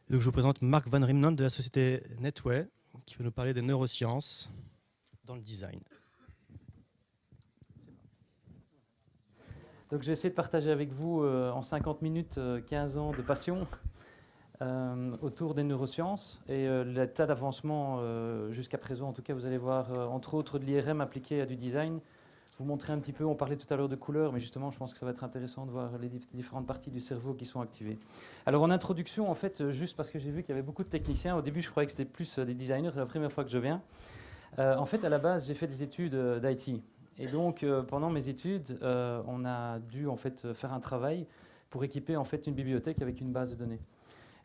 Et donc, je vous présente Mark Van Rimnand de la société Netway, qui va nous parler des neurosciences dans le design. Donc, je vais essayer de partager avec vous en 50 minutes 15 ans de passion autour des neurosciences et l'état d'avancement jusqu'à présent. En tout cas, vous allez voir, entre autres, de l'IRM appliqué à du design. Vous montrer un petit peu, on parlait tout à l'heure de couleurs, mais justement, je pense que ça va être intéressant de voir les différentes parties du cerveau qui sont activées. Alors, en introduction, en fait, juste parce que j'ai vu qu'il y avait beaucoup de techniciens, au début, je croyais que c'était plus des designers, c'est la première fois que je viens. En fait, à la base, j'ai fait des études d'IT. Et donc, pendant mes études, on a dû en fait faire un travail pour équiper en fait une bibliothèque avec une base de données.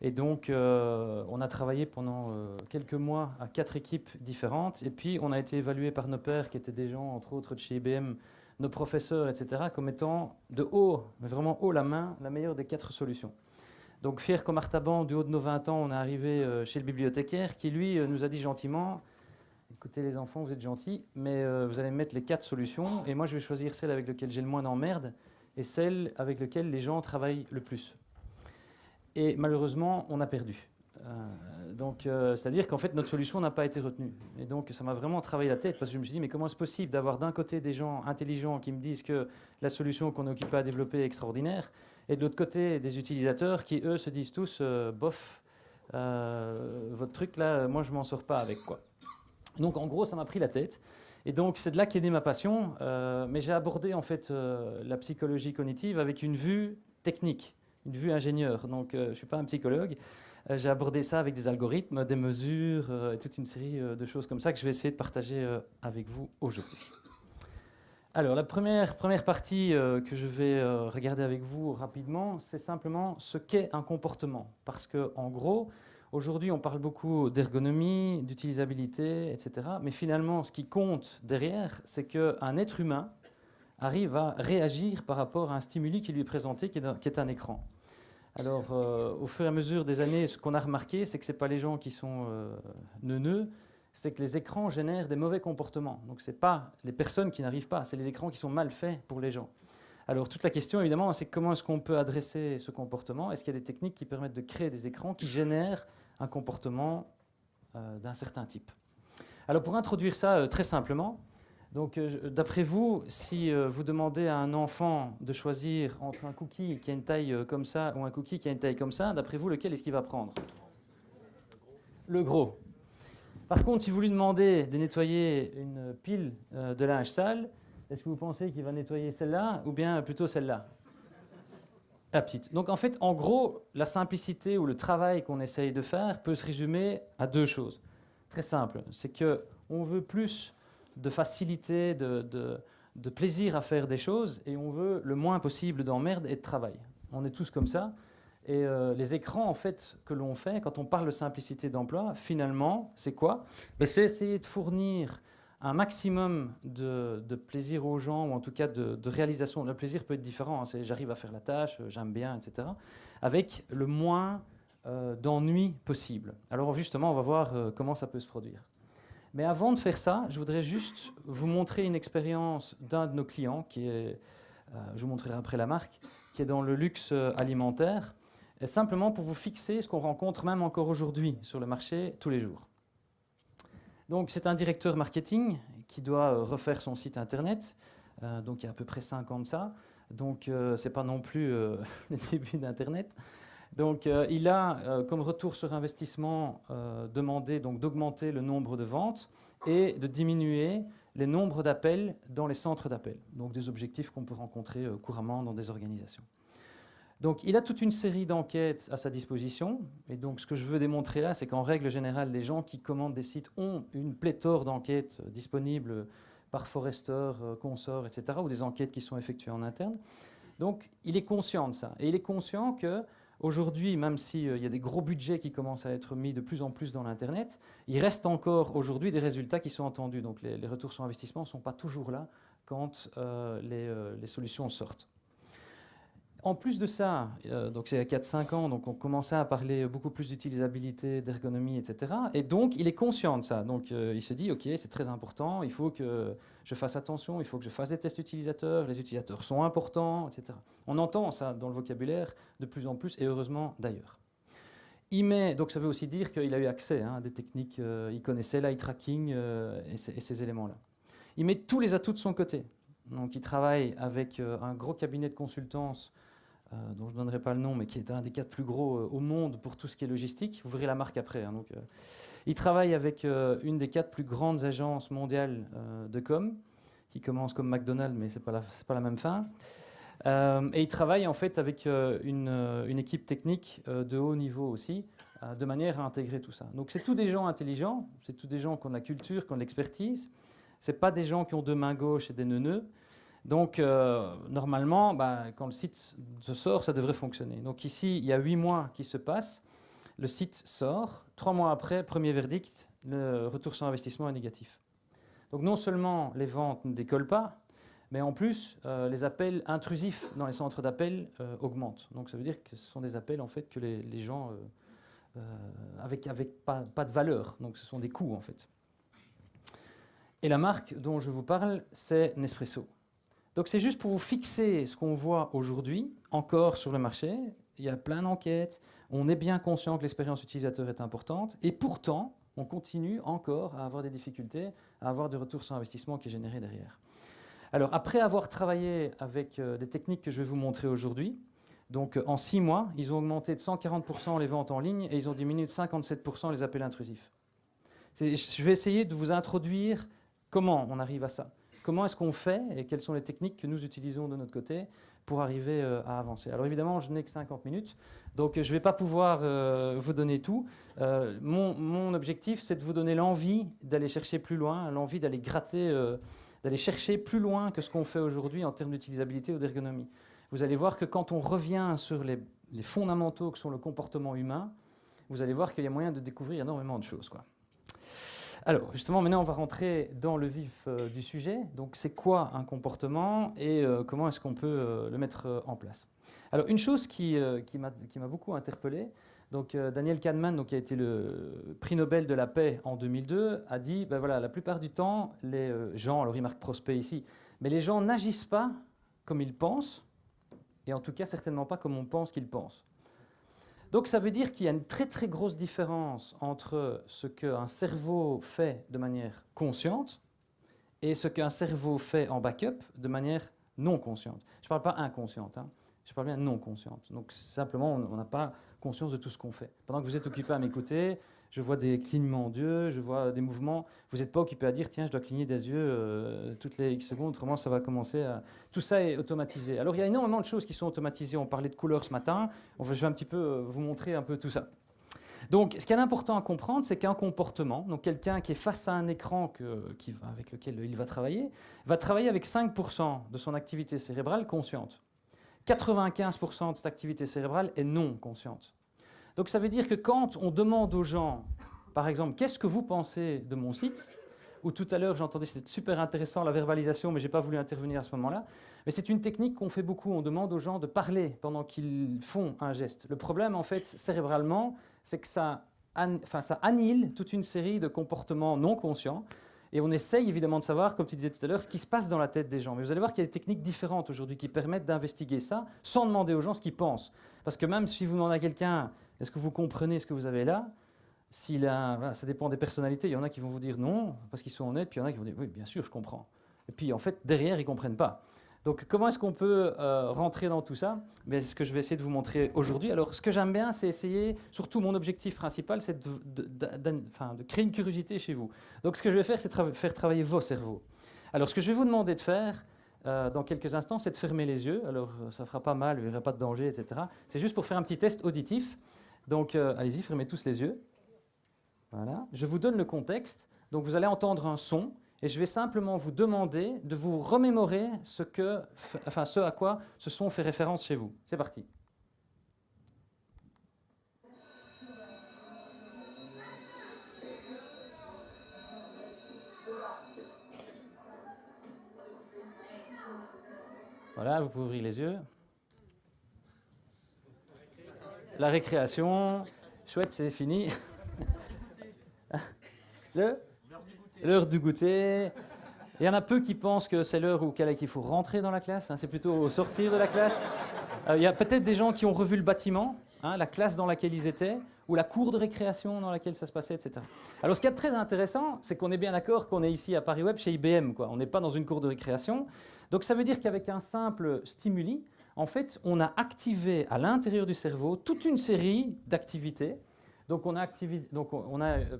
Et donc, on a travaillé pendant quelques mois à 4 équipes différentes. Et puis, on a été évalué par nos pairs, qui étaient des gens, entre autres, de chez IBM, nos professeurs, etc., comme étant de haut, mais vraiment haut la main, la meilleure des 4 solutions. Donc, fier comme Artaban, du haut de nos 20 ans, on est arrivé chez le bibliothécaire, qui, lui, nous a dit gentiment: écoutez les enfants, vous êtes gentils, mais vous allez me mettre les 4 solutions, et moi, je vais choisir celle avec laquelle j'ai le moins d'emmerde, et celle avec laquelle les gens travaillent le plus. Et malheureusement, on a perdu. C'est-à-dire qu'en fait, notre solution n'a pas été retenue. Et donc, ça m'a vraiment travaillé la tête, parce que je me suis dit, mais comment est-ce possible d'avoir d'un côté des gens intelligents qui me disent que la solution qu'on est occupé à développer est extraordinaire, et de l'autre côté, des utilisateurs qui, eux, se disent tous, bof, votre truc là, moi, je m'en sors pas avec, quoi. Donc, en gros, ça m'a pris la tête. Et donc, c'est de là qu'est née ma passion. Mais j'ai abordé, en fait, la psychologie cognitive avec une vue technique, une vue ingénieur. Donc, je ne suis pas un psychologue. J'ai abordé ça avec des algorithmes, des mesures, et toute une série de choses comme ça que je vais essayer de partager avec vous aujourd'hui. Alors, la première partie que je vais regarder avec vous rapidement, c'est simplement ce qu'est un comportement. Parce qu'en gros, aujourd'hui, on parle beaucoup d'ergonomie, d'utilisabilité, etc. Mais finalement, ce qui compte derrière, c'est qu'un être humain arrive à réagir par rapport à un stimuli qui lui est présenté, qui est un écran. Alors, au fur et à mesure des années, ce qu'on a remarqué, c'est que ce n'est pas les gens qui sont neuneux, c'est que les écrans génèrent des mauvais comportements. Donc, ce n'est pas les personnes qui n'arrivent pas, c'est les écrans qui sont mal faits pour les gens. Alors, toute la question, évidemment, c'est comment est-ce qu'on peut adresser ce comportement? Est-ce qu'il y a des techniques qui permettent de créer des écrans qui génèrent un comportement d'un certain type? Alors, pour introduire ça très simplement, donc, d'après vous, si vous demandez à un enfant de choisir entre un cookie qui a une taille comme ça ou un cookie qui a une taille comme ça, d'après vous, lequel est-ce qu'il va prendre? Le gros. Par contre, si vous lui demandez de nettoyer une pile de linge sale, est-ce que vous pensez qu'il va nettoyer celle-là ou bien plutôt celle-là? La petite. Donc en fait, en gros, la simplicité ou le travail qu'on essaye de faire peut se résumer à 2 choses. Très simple, c'est qu'on veut plus de facilité, de plaisir à faire des choses, et on veut le moins possible d'emmerde et de travail. On est tous comme ça. Et les écrans, en fait, que l'on fait, quand on parle de simplicité d'emploi, finalement, c'est quoi? C'est essayer de fournir un maximum de plaisir aux gens, ou en tout cas de réalisation. Le plaisir peut être différent, hein, j'arrive à faire la tâche, j'aime bien, etc., avec le moins d'ennui possible. Alors justement, on va voir comment ça peut se produire. Mais avant de faire ça, je voudrais juste vous montrer une expérience d'un de nos clients, qui est, je vous montrerai après la marque, qui est dans le luxe alimentaire, et simplement pour vous fixer ce qu'on rencontre même encore aujourd'hui sur le marché tous les jours. Donc c'est un directeur marketing qui doit refaire son site internet, donc il y a à peu près 5 ans de ça, donc ce n'est pas non plus le début d'Internet. Donc il a comme retour sur investissement demandé d'augmenter le nombre de ventes et de diminuer les nombres d'appels dans les centres d'appel, donc des objectifs qu'on peut rencontrer couramment dans des organisations. Donc, il a toute une série d'enquêtes à sa disposition. Et donc, ce que je veux démontrer là, c'est qu'en règle générale, les gens qui commandent des sites ont une pléthore d'enquêtes disponibles par Forrester, Consort, etc., ou des enquêtes qui sont effectuées en interne. Donc, il est conscient de ça. Et il est conscient qu'aujourd'hui, même s'il y a des gros budgets qui commencent à être mis de plus en plus dans l'Internet, il reste encore aujourd'hui des résultats qui sont attendus. Donc, les retours sur investissement ne sont pas toujours là quand les solutions sortent. En plus de ça, donc c'est il y a 4-5 ans, donc on commençait à parler beaucoup plus d'utilisabilité, d'ergonomie, etc. Et donc, il est conscient de ça. Donc, il se dit, OK, c'est très important, il faut que je fasse attention, il faut que je fasse des tests utilisateurs, les utilisateurs sont importants, etc. On entend ça dans le vocabulaire de plus en plus, et heureusement d'ailleurs. Donc ça veut aussi dire qu'il a eu accès à des techniques, il connaissait l'eye tracking et ces éléments-là. Il met tous les atouts de son côté. Donc il travaille avec un gros cabinet de consultance dont je ne donnerai pas le nom, mais qui est un des 4 plus gros au monde pour tout ce qui est logistique. Vous verrez la marque après. Hein, il travaille avec une des 4 plus grandes agences mondiales de com, qui commence comme McDonald's, mais ce n'est pas la même fin. Et il travaille en fait avec une équipe technique de haut niveau aussi, de manière à intégrer tout ça. Donc c'est tous des gens intelligents, c'est tous des gens qui ont de la culture, qui ont de l'expertise. Ce n'est pas des gens qui ont 2 mains gauches et des neuneux. Donc normalement, quand le site se sort, ça devrait fonctionner. Donc ici, il y a 8 mois qui se passent. Le site sort. 3 mois après, premier verdict, le retour sur investissement est négatif. Donc non seulement les ventes ne décollent pas, mais en plus, les appels intrusifs dans les centres d'appel augmentent. Donc ça veut dire que ce sont des appels en fait, que les gens avec pas de valeur. Donc ce sont des coûts en fait. Et la marque dont je vous parle, c'est Nespresso. Donc c'est juste pour vous fixer ce qu'on voit aujourd'hui, encore sur le marché. Il y a plein d'enquêtes, on est bien conscient que l'expérience utilisateur est importante, et pourtant, on continue encore à avoir des difficultés, à avoir des retours sur investissement qui est généré derrière. Alors après avoir travaillé avec des techniques que je vais vous montrer aujourd'hui, donc en 6 mois, ils ont augmenté de 140% les ventes en ligne et ils ont diminué de 57% les appels intrusifs. Je vais essayer de vous introduire comment on arrive à ça. Comment est-ce qu'on fait et quelles sont les techniques que nous utilisons de notre côté pour arriver à avancer. Alors évidemment, je n'ai que 50 minutes, donc je ne vais pas pouvoir vous donner tout. Mon objectif, c'est de vous donner l'envie d'aller chercher plus loin, l'envie d'aller gratter, d'aller chercher plus loin que ce qu'on fait aujourd'hui en termes d'utilisabilité ou d'ergonomie. Vous allez voir que quand on revient sur les fondamentaux que sont le comportement humain, vous allez voir qu'il y a moyen de découvrir énormément de choses, quoi. Alors, justement, maintenant, on va rentrer dans le vif du sujet. Donc, c'est quoi un comportement et comment est-ce qu'on peut le mettre en place? Alors, une chose qui m'a beaucoup interpellé, donc Daniel Kahneman, donc, qui a été le prix Nobel de la paix en 2002, a dit, ben voilà, la plupart du temps, les gens, alors il marque prospect ici, mais les gens n'agissent pas comme ils pensent, et en tout cas, certainement pas comme on pense qu'ils pensent. Donc ça veut dire qu'il y a une très très grosse différence entre ce qu'un cerveau fait de manière consciente et ce qu'un cerveau fait en backup de manière non consciente. Je ne parle pas inconsciente, hein. Je parle bien non consciente. Donc simplement, on n'a pas conscience de tout ce qu'on fait. Pendant que vous êtes occupé à m'écouter, je vois des clignements d'yeux, je vois des mouvements. Vous n'êtes pas occupé à dire, tiens, je dois cligner des yeux toutes les X secondes, autrement ça va commencer à... Tout ça est automatisé. Alors il y a énormément de choses qui sont automatisées. On parlait de couleurs ce matin. Je vais un petit peu vous montrer un peu tout ça. Donc ce qui est important à comprendre, c'est qu'un comportement, donc quelqu'un qui est face à un écran avec lequel il va travailler avec 5% de son activité cérébrale consciente. 95% de cette activité cérébrale est non consciente. Donc ça veut dire que quand on demande aux gens, par exemple, qu'est-ce que vous pensez de mon site, ou tout à l'heure j'entendais, c'était super intéressant la verbalisation, mais je n'ai pas voulu intervenir à ce moment-là, mais c'est une technique qu'on fait beaucoup, on demande aux gens de parler pendant qu'ils font un geste. Le problème en fait, cérébralement, c'est que ça annihile toute une série de comportements non conscients, et on essaye évidemment de savoir, comme tu disais tout à l'heure, ce qui se passe dans la tête des gens. Mais vous allez voir qu'il y a des techniques différentes aujourd'hui qui permettent d'investiguer ça sans demander aux gens ce qu'ils pensent. Parce que même si vous demandez à quelqu'un, est-ce que vous comprenez ce que vous avez là, voilà, ça dépend des personnalités. Il y en a qui vont vous dire non, parce qu'ils sont honnêtes, puis il y en a qui vont dire oui, bien sûr, je comprends. Et puis en fait, derrière, ils ne comprennent pas. Donc comment est-ce qu'on peut rentrer dans tout ça? C'est ce que je vais essayer de vous montrer aujourd'hui. Alors ce que j'aime bien, c'est essayer, surtout mon objectif principal, c'est de créer une curiosité chez vous. Donc ce que je vais faire, c'est faire travailler vos cerveaux. Alors ce que je vais vous demander de faire dans quelques instants, c'est de fermer les yeux. Alors ça ne fera pas mal, il n'y aura pas de danger, etc. C'est juste pour faire un petit test auditif. Donc allez-y, fermez tous les yeux. Voilà. Je vous donne le contexte. Donc vous allez entendre un son. Et je vais simplement vous demander de vous remémorer ce à quoi ce son fait référence chez vous. C'est parti. Voilà, vous pouvez ouvrir les yeux. La récréation. Chouette, c'est fini. L'heure du goûter. Il y en a peu qui pensent que c'est l'heure qu'il faut rentrer dans la classe. Hein, c'est plutôt au sortir de la classe. Il y a peut-être des gens qui ont revu le bâtiment, hein, la classe dans laquelle ils étaient, ou la cour de récréation dans laquelle ça se passait, etc. Alors ce qui est très intéressant, c'est qu'on est bien d'accord qu'on est ici à Paris Web chez IBM, quoi. On n'est pas dans une cour de récréation. Donc ça veut dire qu'avec un simple stimuli, en fait, on a activé à l'intérieur du cerveau toute une série d'activités. Donc on a,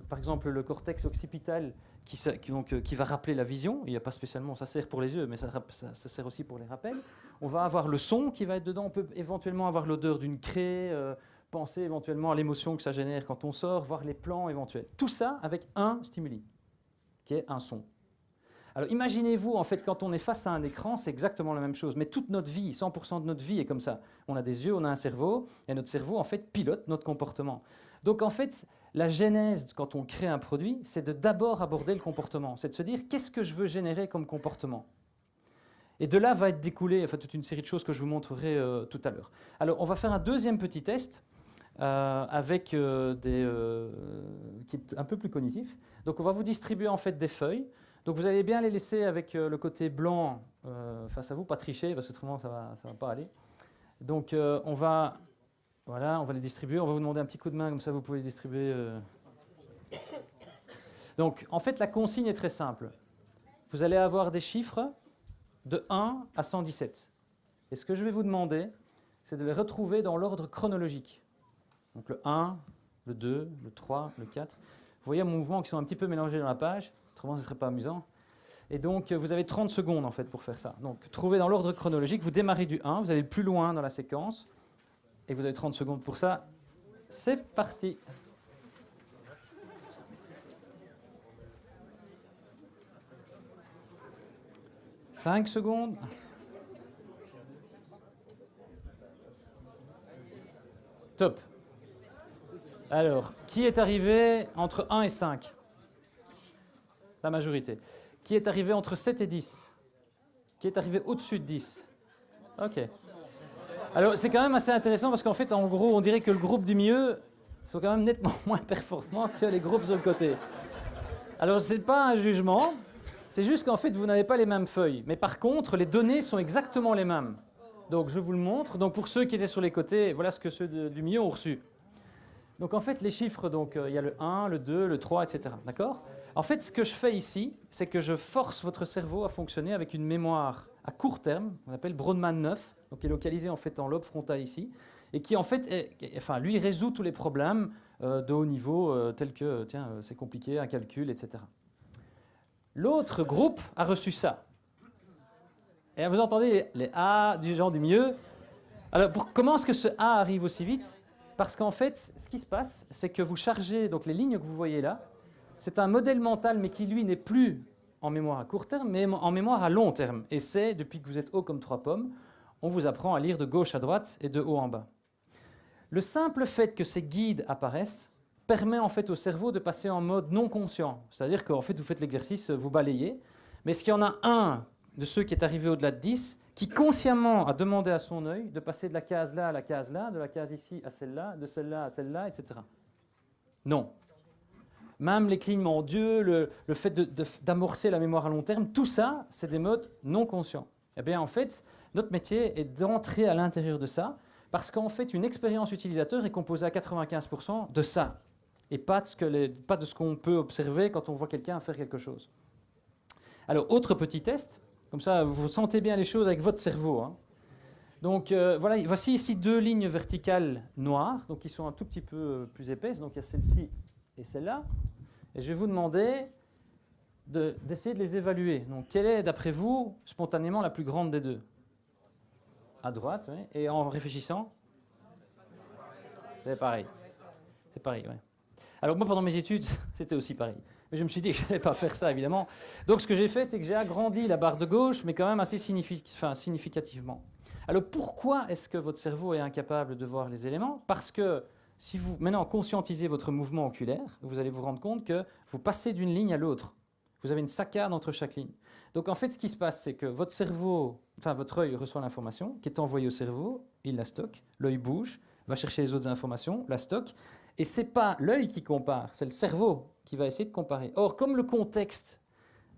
par exemple le cortex occipital qui va rappeler la vision. Il n'y a pas spécialement, ça sert pour les yeux, mais ça sert aussi pour les rappels. On va avoir le son qui va être dedans. On peut éventuellement avoir l'odeur d'une craie, penser éventuellement à l'émotion que ça génère quand on sort, voir les plans éventuels. Tout ça avec un stimuli, qui est un son. Alors imaginez-vous, en fait, quand on est face à un écran, c'est exactement la même chose. Mais toute notre vie, 100% de notre vie est comme ça. On a des yeux, on a un cerveau, et notre cerveau, en fait, pilote notre comportement. Donc, en fait, la genèse, quand on crée un produit, c'est de d'abord aborder le comportement. C'est de se dire, qu'est-ce que je veux générer comme comportement ? Et de là va être découlée enfin, toute une série de choses que je vous montrerai tout à l'heure. Alors, on va faire un deuxième petit test avec qui est un peu plus cognitif. Donc, on va vous distribuer, en fait, des feuilles. Donc vous allez bien les laisser avec le côté blanc face à vous, pas tricher, parce que autrement ça va pas aller. Donc on va les distribuer. On va vous demander un petit coup de main, comme ça vous pouvez les distribuer. Donc en fait la consigne est très simple. Vous allez avoir des chiffres de 1 à 117. Et ce que je vais vous demander, c'est de les retrouver dans l'ordre chronologique. Donc le 1, le 2, le 3, le 4. Vous voyez mon mouvement qui sont un petit peu mélangés dans la page. Autrement, ce ne serait pas amusant. Et donc, vous avez 30 secondes, en fait, pour faire ça. Donc, trouvez dans l'ordre chronologique. Vous démarrez du 1, vous allez le plus loin dans la séquence. Et vous avez 30 secondes pour ça. C'est parti. « 5 secondes. » Top. Alors, qui est arrivé entre 1 et 5 ? La majorité. Qui est arrivé entre 7 et 10 ? Qui est arrivé au-dessus de 10 ? Ok. Alors, c'est quand même assez intéressant parce qu'en fait, en gros, on dirait que le groupe du milieu sont quand même nettement moins performants que les groupes sur le côté. Alors, ce n'est pas un jugement, c'est juste qu'en fait, vous n'avez pas les mêmes feuilles. Mais par contre, les données sont exactement les mêmes. Donc, je vous le montre. Donc, pour ceux qui étaient sur les côtés, voilà ce que ceux du milieu ont reçu. Donc, en fait, les chiffres, donc, il y a le 1, le 2, le 3, etc. D'accord ? En fait, ce que je fais ici, c'est que je force votre cerveau à fonctionner avec une mémoire à court terme, qu'on appelle Brodmann 9, donc qui est localisé en fait en lobe frontal ici, et qui en fait, lui résout tous les problèmes de haut niveau, tels que, tiens, c'est compliqué, un calcul, etc. L'autre groupe a reçu ça. Et vous entendez les A du genre du milieu. Alors, comment est-ce que ce A arrive aussi vite ? Parce qu'en fait, ce qui se passe, c'est que vous chargez donc les lignes que vous voyez là. C'est un modèle mental, mais qui, lui, n'est plus en mémoire à court terme, mais en mémoire à long terme. Et c'est, depuis que vous êtes haut comme 3 pommes, on vous apprend à lire de gauche à droite et de haut en bas. Le simple fait que ces guides apparaissent permet en fait au cerveau de passer en mode non conscient. C'est-à-dire qu'en fait, vous faites l'exercice, vous balayez. Mais est-ce qu'il y en a un de ceux qui est arrivé au-delà de 10 qui consciemment a demandé à son œil de passer de la case là à la case là, de la case ici à celle-là, de celle-là à celle-là, etc. Non. Même les clignements d'yeux, le fait d'amorcer la mémoire à long terme, tout ça, c'est des modes non conscients. Eh bien, en fait, notre métier est d'entrer à l'intérieur de ça, parce qu'en fait, une expérience utilisateur est composée à 95% de ça, et pas de ce qu'on peut observer quand on voit quelqu'un faire quelque chose. Alors, autre petit test, comme ça, vous sentez bien les choses avec votre cerveau. Hein. Donc, voilà, voici ici 2 lignes verticales noires, donc qui sont un tout petit peu plus épaisses. Donc, il y a celle-ci et celle-là. Et je vais vous demander d'essayer de les évaluer. Donc, quelle est, d'après vous, spontanément, la plus grande des deux ? À droite, oui. Et en réfléchissant ? C'est pareil. C'est pareil, oui. Alors, moi, pendant mes études, c'était aussi pareil. Mais je me suis dit que je n'allais pas faire ça, évidemment. Donc, ce que j'ai fait, c'est que j'ai agrandi la barre de gauche, mais quand même assez significativement. Alors, pourquoi est-ce que votre cerveau est incapable de voir les éléments ? Parce que si vous, maintenant, conscientisez votre mouvement oculaire, vous allez vous rendre compte que vous passez d'une ligne à l'autre. Vous avez une saccade entre chaque ligne. Donc, en fait, ce qui se passe, c'est que votre cerveau, enfin, votre œil reçoit l'information qui est envoyée au cerveau, il la stocke, l'œil bouge, va chercher les autres informations, la stocke, et ce n'est pas l'œil qui compare, c'est le cerveau qui va essayer de comparer. Or, comme le contexte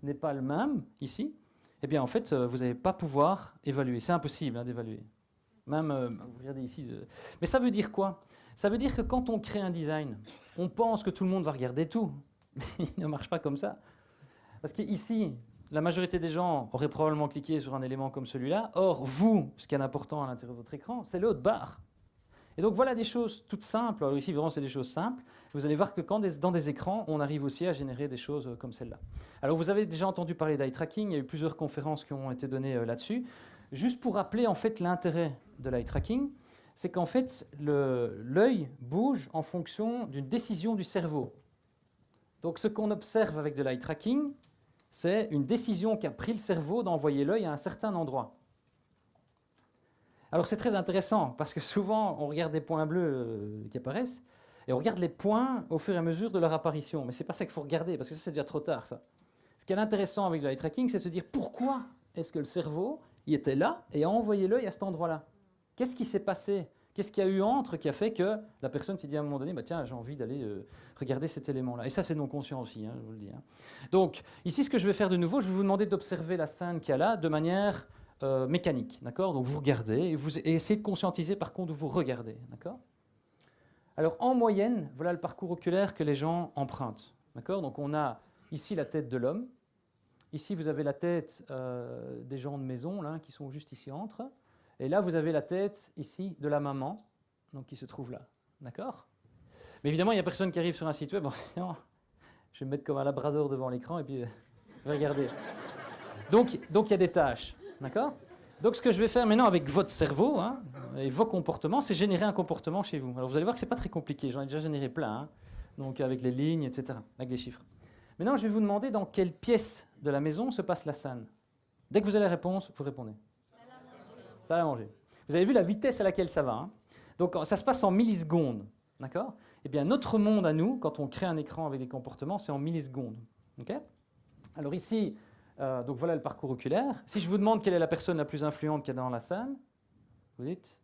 n'est pas le même ici, eh bien, en fait, vous n'allez pas pouvoir évaluer. C'est impossible d'évaluer. Même, vous regardez ici. Mais ça veut dire quoi ? Ça veut dire que quand on crée un design, on pense que tout le monde va regarder tout, mais il ne marche pas comme ça. Parce qu'ici, la majorité des gens auraient probablement cliqué sur un élément comme celui-là. Or, vous, ce qui est important à l'intérieur de votre écran, c'est le haut de barre. Et donc voilà des choses toutes simples. Alors ici, vraiment, c'est des choses simples. Vous allez voir que dans des écrans, on arrive aussi à générer des choses comme celle-là. Alors vous avez déjà entendu parler d'eye tracking. Il y a eu plusieurs conférences qui ont été données là-dessus. Juste pour rappeler en fait l'intérêt de l'eye tracking, c'est qu'en fait, l'œil bouge en fonction d'une décision du cerveau. Donc ce qu'on observe avec de l'eye tracking, c'est une décision qu'a pris le cerveau d'envoyer l'œil à un certain endroit. Alors c'est très intéressant, parce que souvent, on regarde des points bleus qui apparaissent, et on regarde les points au fur et à mesure de leur apparition. Mais ce n'est pas ça qu'il faut regarder, parce que ça, c'est déjà trop tard, ça. Ce qui est intéressant avec l'eye tracking, c'est de se dire pourquoi est-ce que le cerveau il était là et a envoyé l'œil à cet endroit-là. Qu'est-ce qui s'est passé? Qu'est-ce qu'il y a eu entre qui a fait que la personne s'est dit à un moment donné, bah tiens, j'ai envie d'aller regarder cet élément-là. Et ça, c'est non conscient aussi, hein, je vous le dis. Hein. Donc, ici, ce que je vais faire de nouveau, je vais vous demander d'observer la scène qu'il y a là de manière mécanique. D'accord? Donc, vous regardez et essayez de conscientiser, par contre, où vous regardez. D'accord? Alors, en moyenne, voilà le parcours oculaire que les gens empruntent. D'accord? Donc, on a ici la tête de l'homme. Ici, vous avez la tête des gens de maison, là, qui sont juste ici entre. Et là, vous avez la tête, ici, de la maman, donc qui se trouve là. D'accord? Mais évidemment, il n'y a personne qui arrive sur un site web. Bon, non, je vais me mettre comme un labrador devant l'écran et puis regardez. Donc, il y a des tâches. D'accord? Donc, ce que je vais faire maintenant avec votre cerveau hein, et vos comportements, c'est générer un comportement chez vous. Alors, vous allez voir que ce n'est pas très compliqué. J'en ai déjà généré plein. Hein, donc, avec les lignes, etc., avec les chiffres. Maintenant, je vais vous demander dans quelle pièce de la maison se passe la scène. Dès que vous avez la réponse, vous répondez. Salle à manger. Vous avez vu la vitesse à laquelle ça va. Hein. Donc, ça se passe en millisecondes. D'accord? Eh bien, notre monde à nous, quand on crée un écran avec des comportements, c'est en millisecondes. Okay? Alors ici, donc voilà le parcours oculaire. Si je vous demande quelle est la personne la plus influente qu'il y a dans la scène, vous dites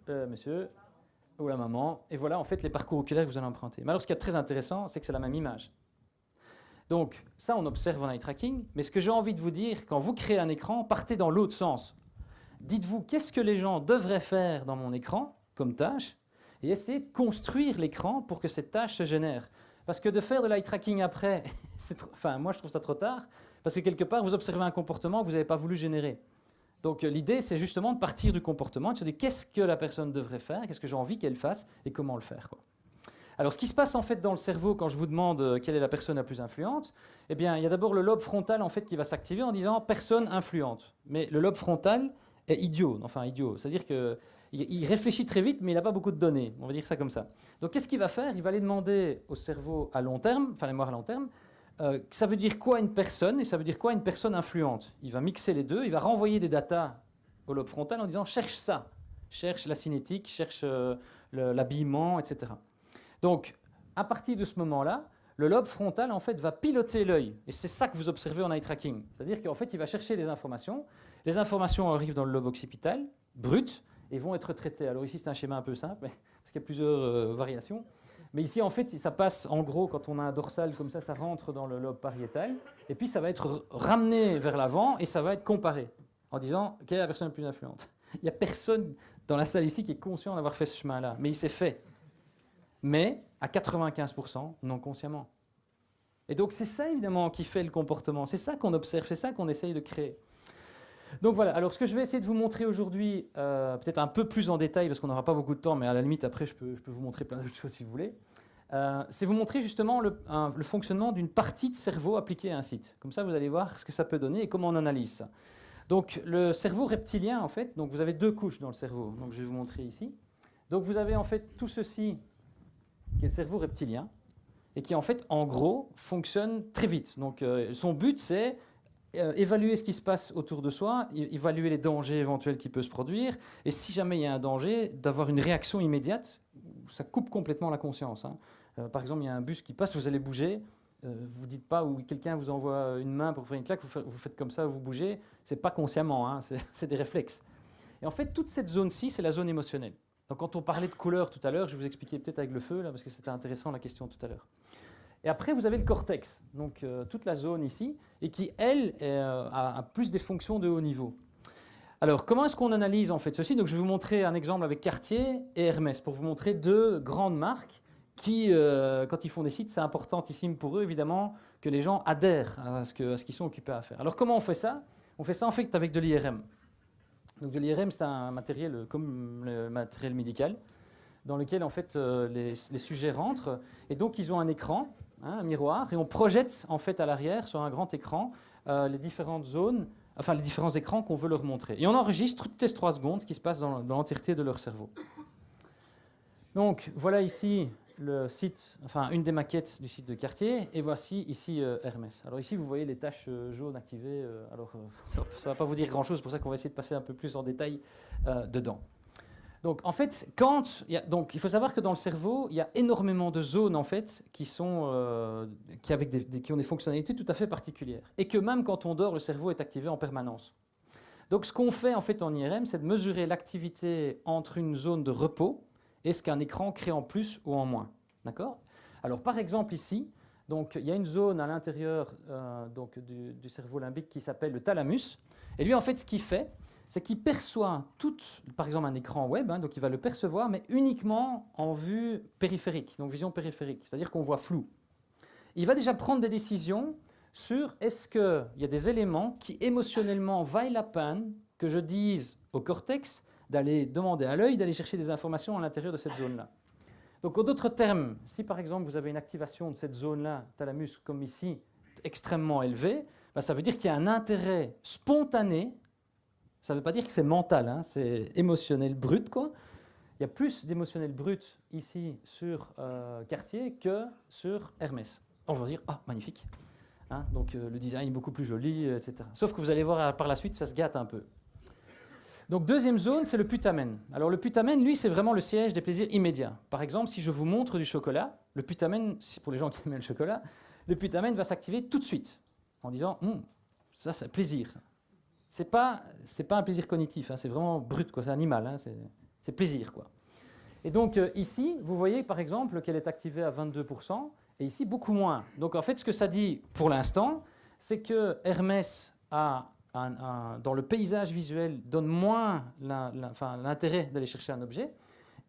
monsieur ou la maman. Et voilà en fait les parcours oculaires que vous allez emprunter. Mais alors, ce qui est très intéressant, c'est que c'est la même image. Donc, ça, on observe en eye tracking. Mais ce que j'ai envie de vous dire, quand vous créez un écran, partez dans l'autre sens. Dites-vous, qu'est-ce que les gens devraient faire dans mon écran comme tâche et essayez de construire l'écran pour que cette tâche se génère. Parce que de faire de l'eye tracking après, moi je trouve ça trop tard, parce que quelque part, vous observez un comportement que vous n'avez pas voulu générer. Donc l'idée, c'est justement de partir du comportement, de se dire qu'est-ce que la personne devrait faire, qu'est-ce que j'ai envie qu'elle fasse et comment le faire, quoi. Alors, ce qui se passe en fait dans le cerveau quand je vous demande quelle est la personne la plus influente, eh bien, il y a d'abord le lobe frontal en fait qui va s'activer en disant personne influente. Mais le lobe frontal est idiot, c'est-à-dire qu'il réfléchit très vite, mais il n'a pas beaucoup de données, on va dire ça comme ça. Donc, qu'est-ce qu'il va faire? Il va aller demander au cerveau à long terme, enfin la mémoire à long terme, ça veut dire quoi une personne et ça veut dire quoi une personne influente. Il va mixer les deux, il va renvoyer des datas au lobe frontal en disant cherche ça, cherche la cinétique, cherche l'habillement, etc. Donc, à partir de ce moment-là, le lobe frontal en fait va piloter l'œil. Et c'est ça que vous observez en eye tracking. C'est-à-dire qu'en fait, il va chercher les informations. Les informations arrivent dans le lobe occipital, brut, et vont être traitées. Alors ici, c'est un schéma un peu simple, parce qu'il y a plusieurs variations. Mais ici, en fait, ça passe, en gros, quand on a un dorsal comme ça rentre dans le lobe pariétal. Et puis, ça va être ramené vers l'avant et ça va être comparé en disant quelle est la personne la plus influente. Il n'y a personne dans la salle ici qui est conscient d'avoir fait ce chemin-là, mais il s'est fait. Mais à 95% non consciemment. Et donc c'est ça évidemment qui fait le comportement, c'est ça qu'on observe, c'est ça qu'on essaye de créer. Donc voilà, alors ce que je vais essayer de vous montrer aujourd'hui, peut-être un peu plus en détail parce qu'on n'aura pas beaucoup de temps, mais à la limite après je peux vous montrer plein d'autres choses si vous voulez, c'est vous montrer justement le fonctionnement d'une partie de cerveau appliquée à un site. Comme ça vous allez voir ce que ça peut donner et comment on analyse ça. Donc le cerveau reptilien en fait, donc vous avez deux couches dans le cerveau, donc je vais vous montrer ici. Donc vous avez en fait tout ceci qui est le cerveau reptilien, et qui en fait, en gros, fonctionne très vite. Donc son but, c'est évaluer ce qui se passe autour de soi, évaluer les dangers éventuels qui peuvent se produire, et si jamais il y a un danger, d'avoir une réaction immédiate, ça coupe complètement la conscience. Hein. Par exemple, il y a un bus qui passe, vous allez bouger, vous ne dites pas, ou quelqu'un vous envoie une main pour faire une claque, vous faites comme ça, vous bougez, c'est pas consciemment, hein, c'est des réflexes. Et en fait, toute cette zone-ci, c'est la zone émotionnelle. Donc quand on parlait de couleur tout à l'heure, je vais vous expliquer peut-être avec le feu, là, parce que c'était intéressant la question tout à l'heure. Et après, vous avez le cortex, donc toute la zone ici, et qui, elle, a plus des fonctions de haut niveau. Alors, comment est-ce qu'on analyse en fait ceci? Donc, je vais vous montrer un exemple avec Cartier et Hermès pour vous montrer deux grandes marques qui, quand ils font des sites, c'est importantissime pour eux, évidemment, que les gens adhèrent à ce qu'ils sont occupés à faire. Alors, comment on fait ça? On fait ça en fait avec de l'IRM. Donc, de l'IRM, c'est un matériel comme le matériel médical, dans lequel en fait les sujets rentrent, et donc ils ont un écran, un miroir, et on projette en fait à l'arrière sur un grand écran les différentes zones, enfin les différents écrans qu'on veut leur montrer. Et on enregistre toutes les 3 secondes ce qui se passe dans l'entièreté de leur cerveau. Donc voilà ici le site, enfin une des maquettes du site de Cartier, et voici ici Hermès. Alors ici vous voyez les taches jaunes activées, ça ne va pas vous dire grand-chose, c'est pour ça qu'on va essayer de passer un peu plus en détail dedans. Donc en fait, il faut savoir que dans le cerveau, il y a énormément de zones en fait qui ont des fonctionnalités tout à fait particulières, et que même quand on dort, le cerveau est activé en permanence. Donc ce qu'on fait en fait en IRM, c'est de mesurer l'activité entre une zone de repos et ce qu'un écran crée en plus ou en moins. D'accord? Alors par exemple ici, donc, il y a une zone à l'intérieur du cerveau limbique qui s'appelle le thalamus, et lui en fait ce qu'il fait, c'est qu'il perçoit par exemple un écran web, donc il va le percevoir, mais uniquement en vue périphérique, donc vision périphérique, c'est-à-dire qu'on voit flou. Il va déjà prendre des décisions sur est-ce qu'il y a des éléments qui émotionnellement vaillent la peine que je dise au cortex d'aller demander à l'œil d'aller chercher des informations à l'intérieur de cette zone-là. Donc en d'autres termes, si par exemple vous avez une activation de cette zone-là, thalamus, comme ici, extrêmement élevée, ça veut dire qu'il y a un intérêt spontané. Ça ne veut pas dire que c'est mental, hein, c'est émotionnel brut, quoi. Il y a plus d'émotionnel brut ici sur Cartier que sur Hermès. On va dire, ah, magnifique. Hein, donc le design est beaucoup plus joli, etc. Sauf que vous allez voir par la suite, ça se gâte un peu. Donc deuxième zone, c'est le putamen. Alors le putamen, lui, c'est vraiment le siège des plaisirs immédiats. Par exemple, si je vous montre du chocolat, le putamen, pour les gens qui aiment le chocolat, le putamen va s'activer tout de suite en disant, ça c'est plaisir. C'est pas un plaisir cognitif, hein, c'est vraiment brut, quoi, c'est animal, hein, c'est plaisir, quoi. Et donc ici, vous voyez par exemple qu'elle est activée à 22%, et ici beaucoup moins. Donc en fait, ce que ça dit pour l'instant, c'est que Hermès dans le paysage visuel donne moins l'intérêt d'aller chercher un objet,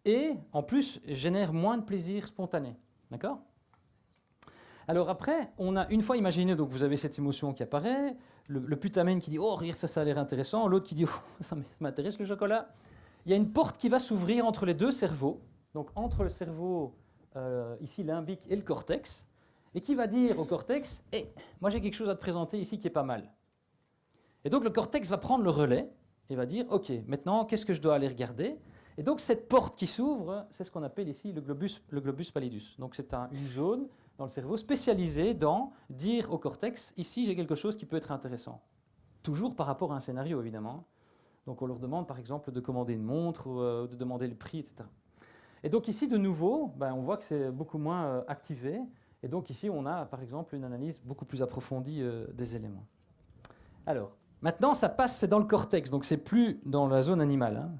et en plus génère moins de plaisir spontané. D'accord ? Alors après, on a une fois imaginé, donc vous avez cette émotion qui apparaît, le putamen qui dit « Oh, regarde, ça a l'air intéressant », l'autre qui dit « Oh, ça m'intéresse le chocolat ». Il y a une porte qui va s'ouvrir entre les deux cerveaux, donc entre le cerveau ici limbique et le cortex, et qui va dire au cortex « Hey, moi j'ai quelque chose à te présenter ici qui est pas mal ». Et donc le cortex va prendre le relais et va dire « Ok, maintenant, qu'est-ce que je dois aller regarder ?» Et donc cette porte qui s'ouvre, c'est ce qu'on appelle ici le globus pallidus. Donc c'est une zone dans le cerveau spécialisée dans dire au cortex « Ici, j'ai quelque chose qui peut être intéressant ». Toujours par rapport à un scénario, évidemment. Donc on leur demande par exemple de commander une montre ou de demander le prix, etc. Et donc ici, de nouveau, on voit que c'est beaucoup moins activé. Et donc ici, on a par exemple une analyse beaucoup plus approfondie des éléments. Alors, maintenant, ça passe, c'est dans le cortex, donc c'est plus dans la zone animale. Hein.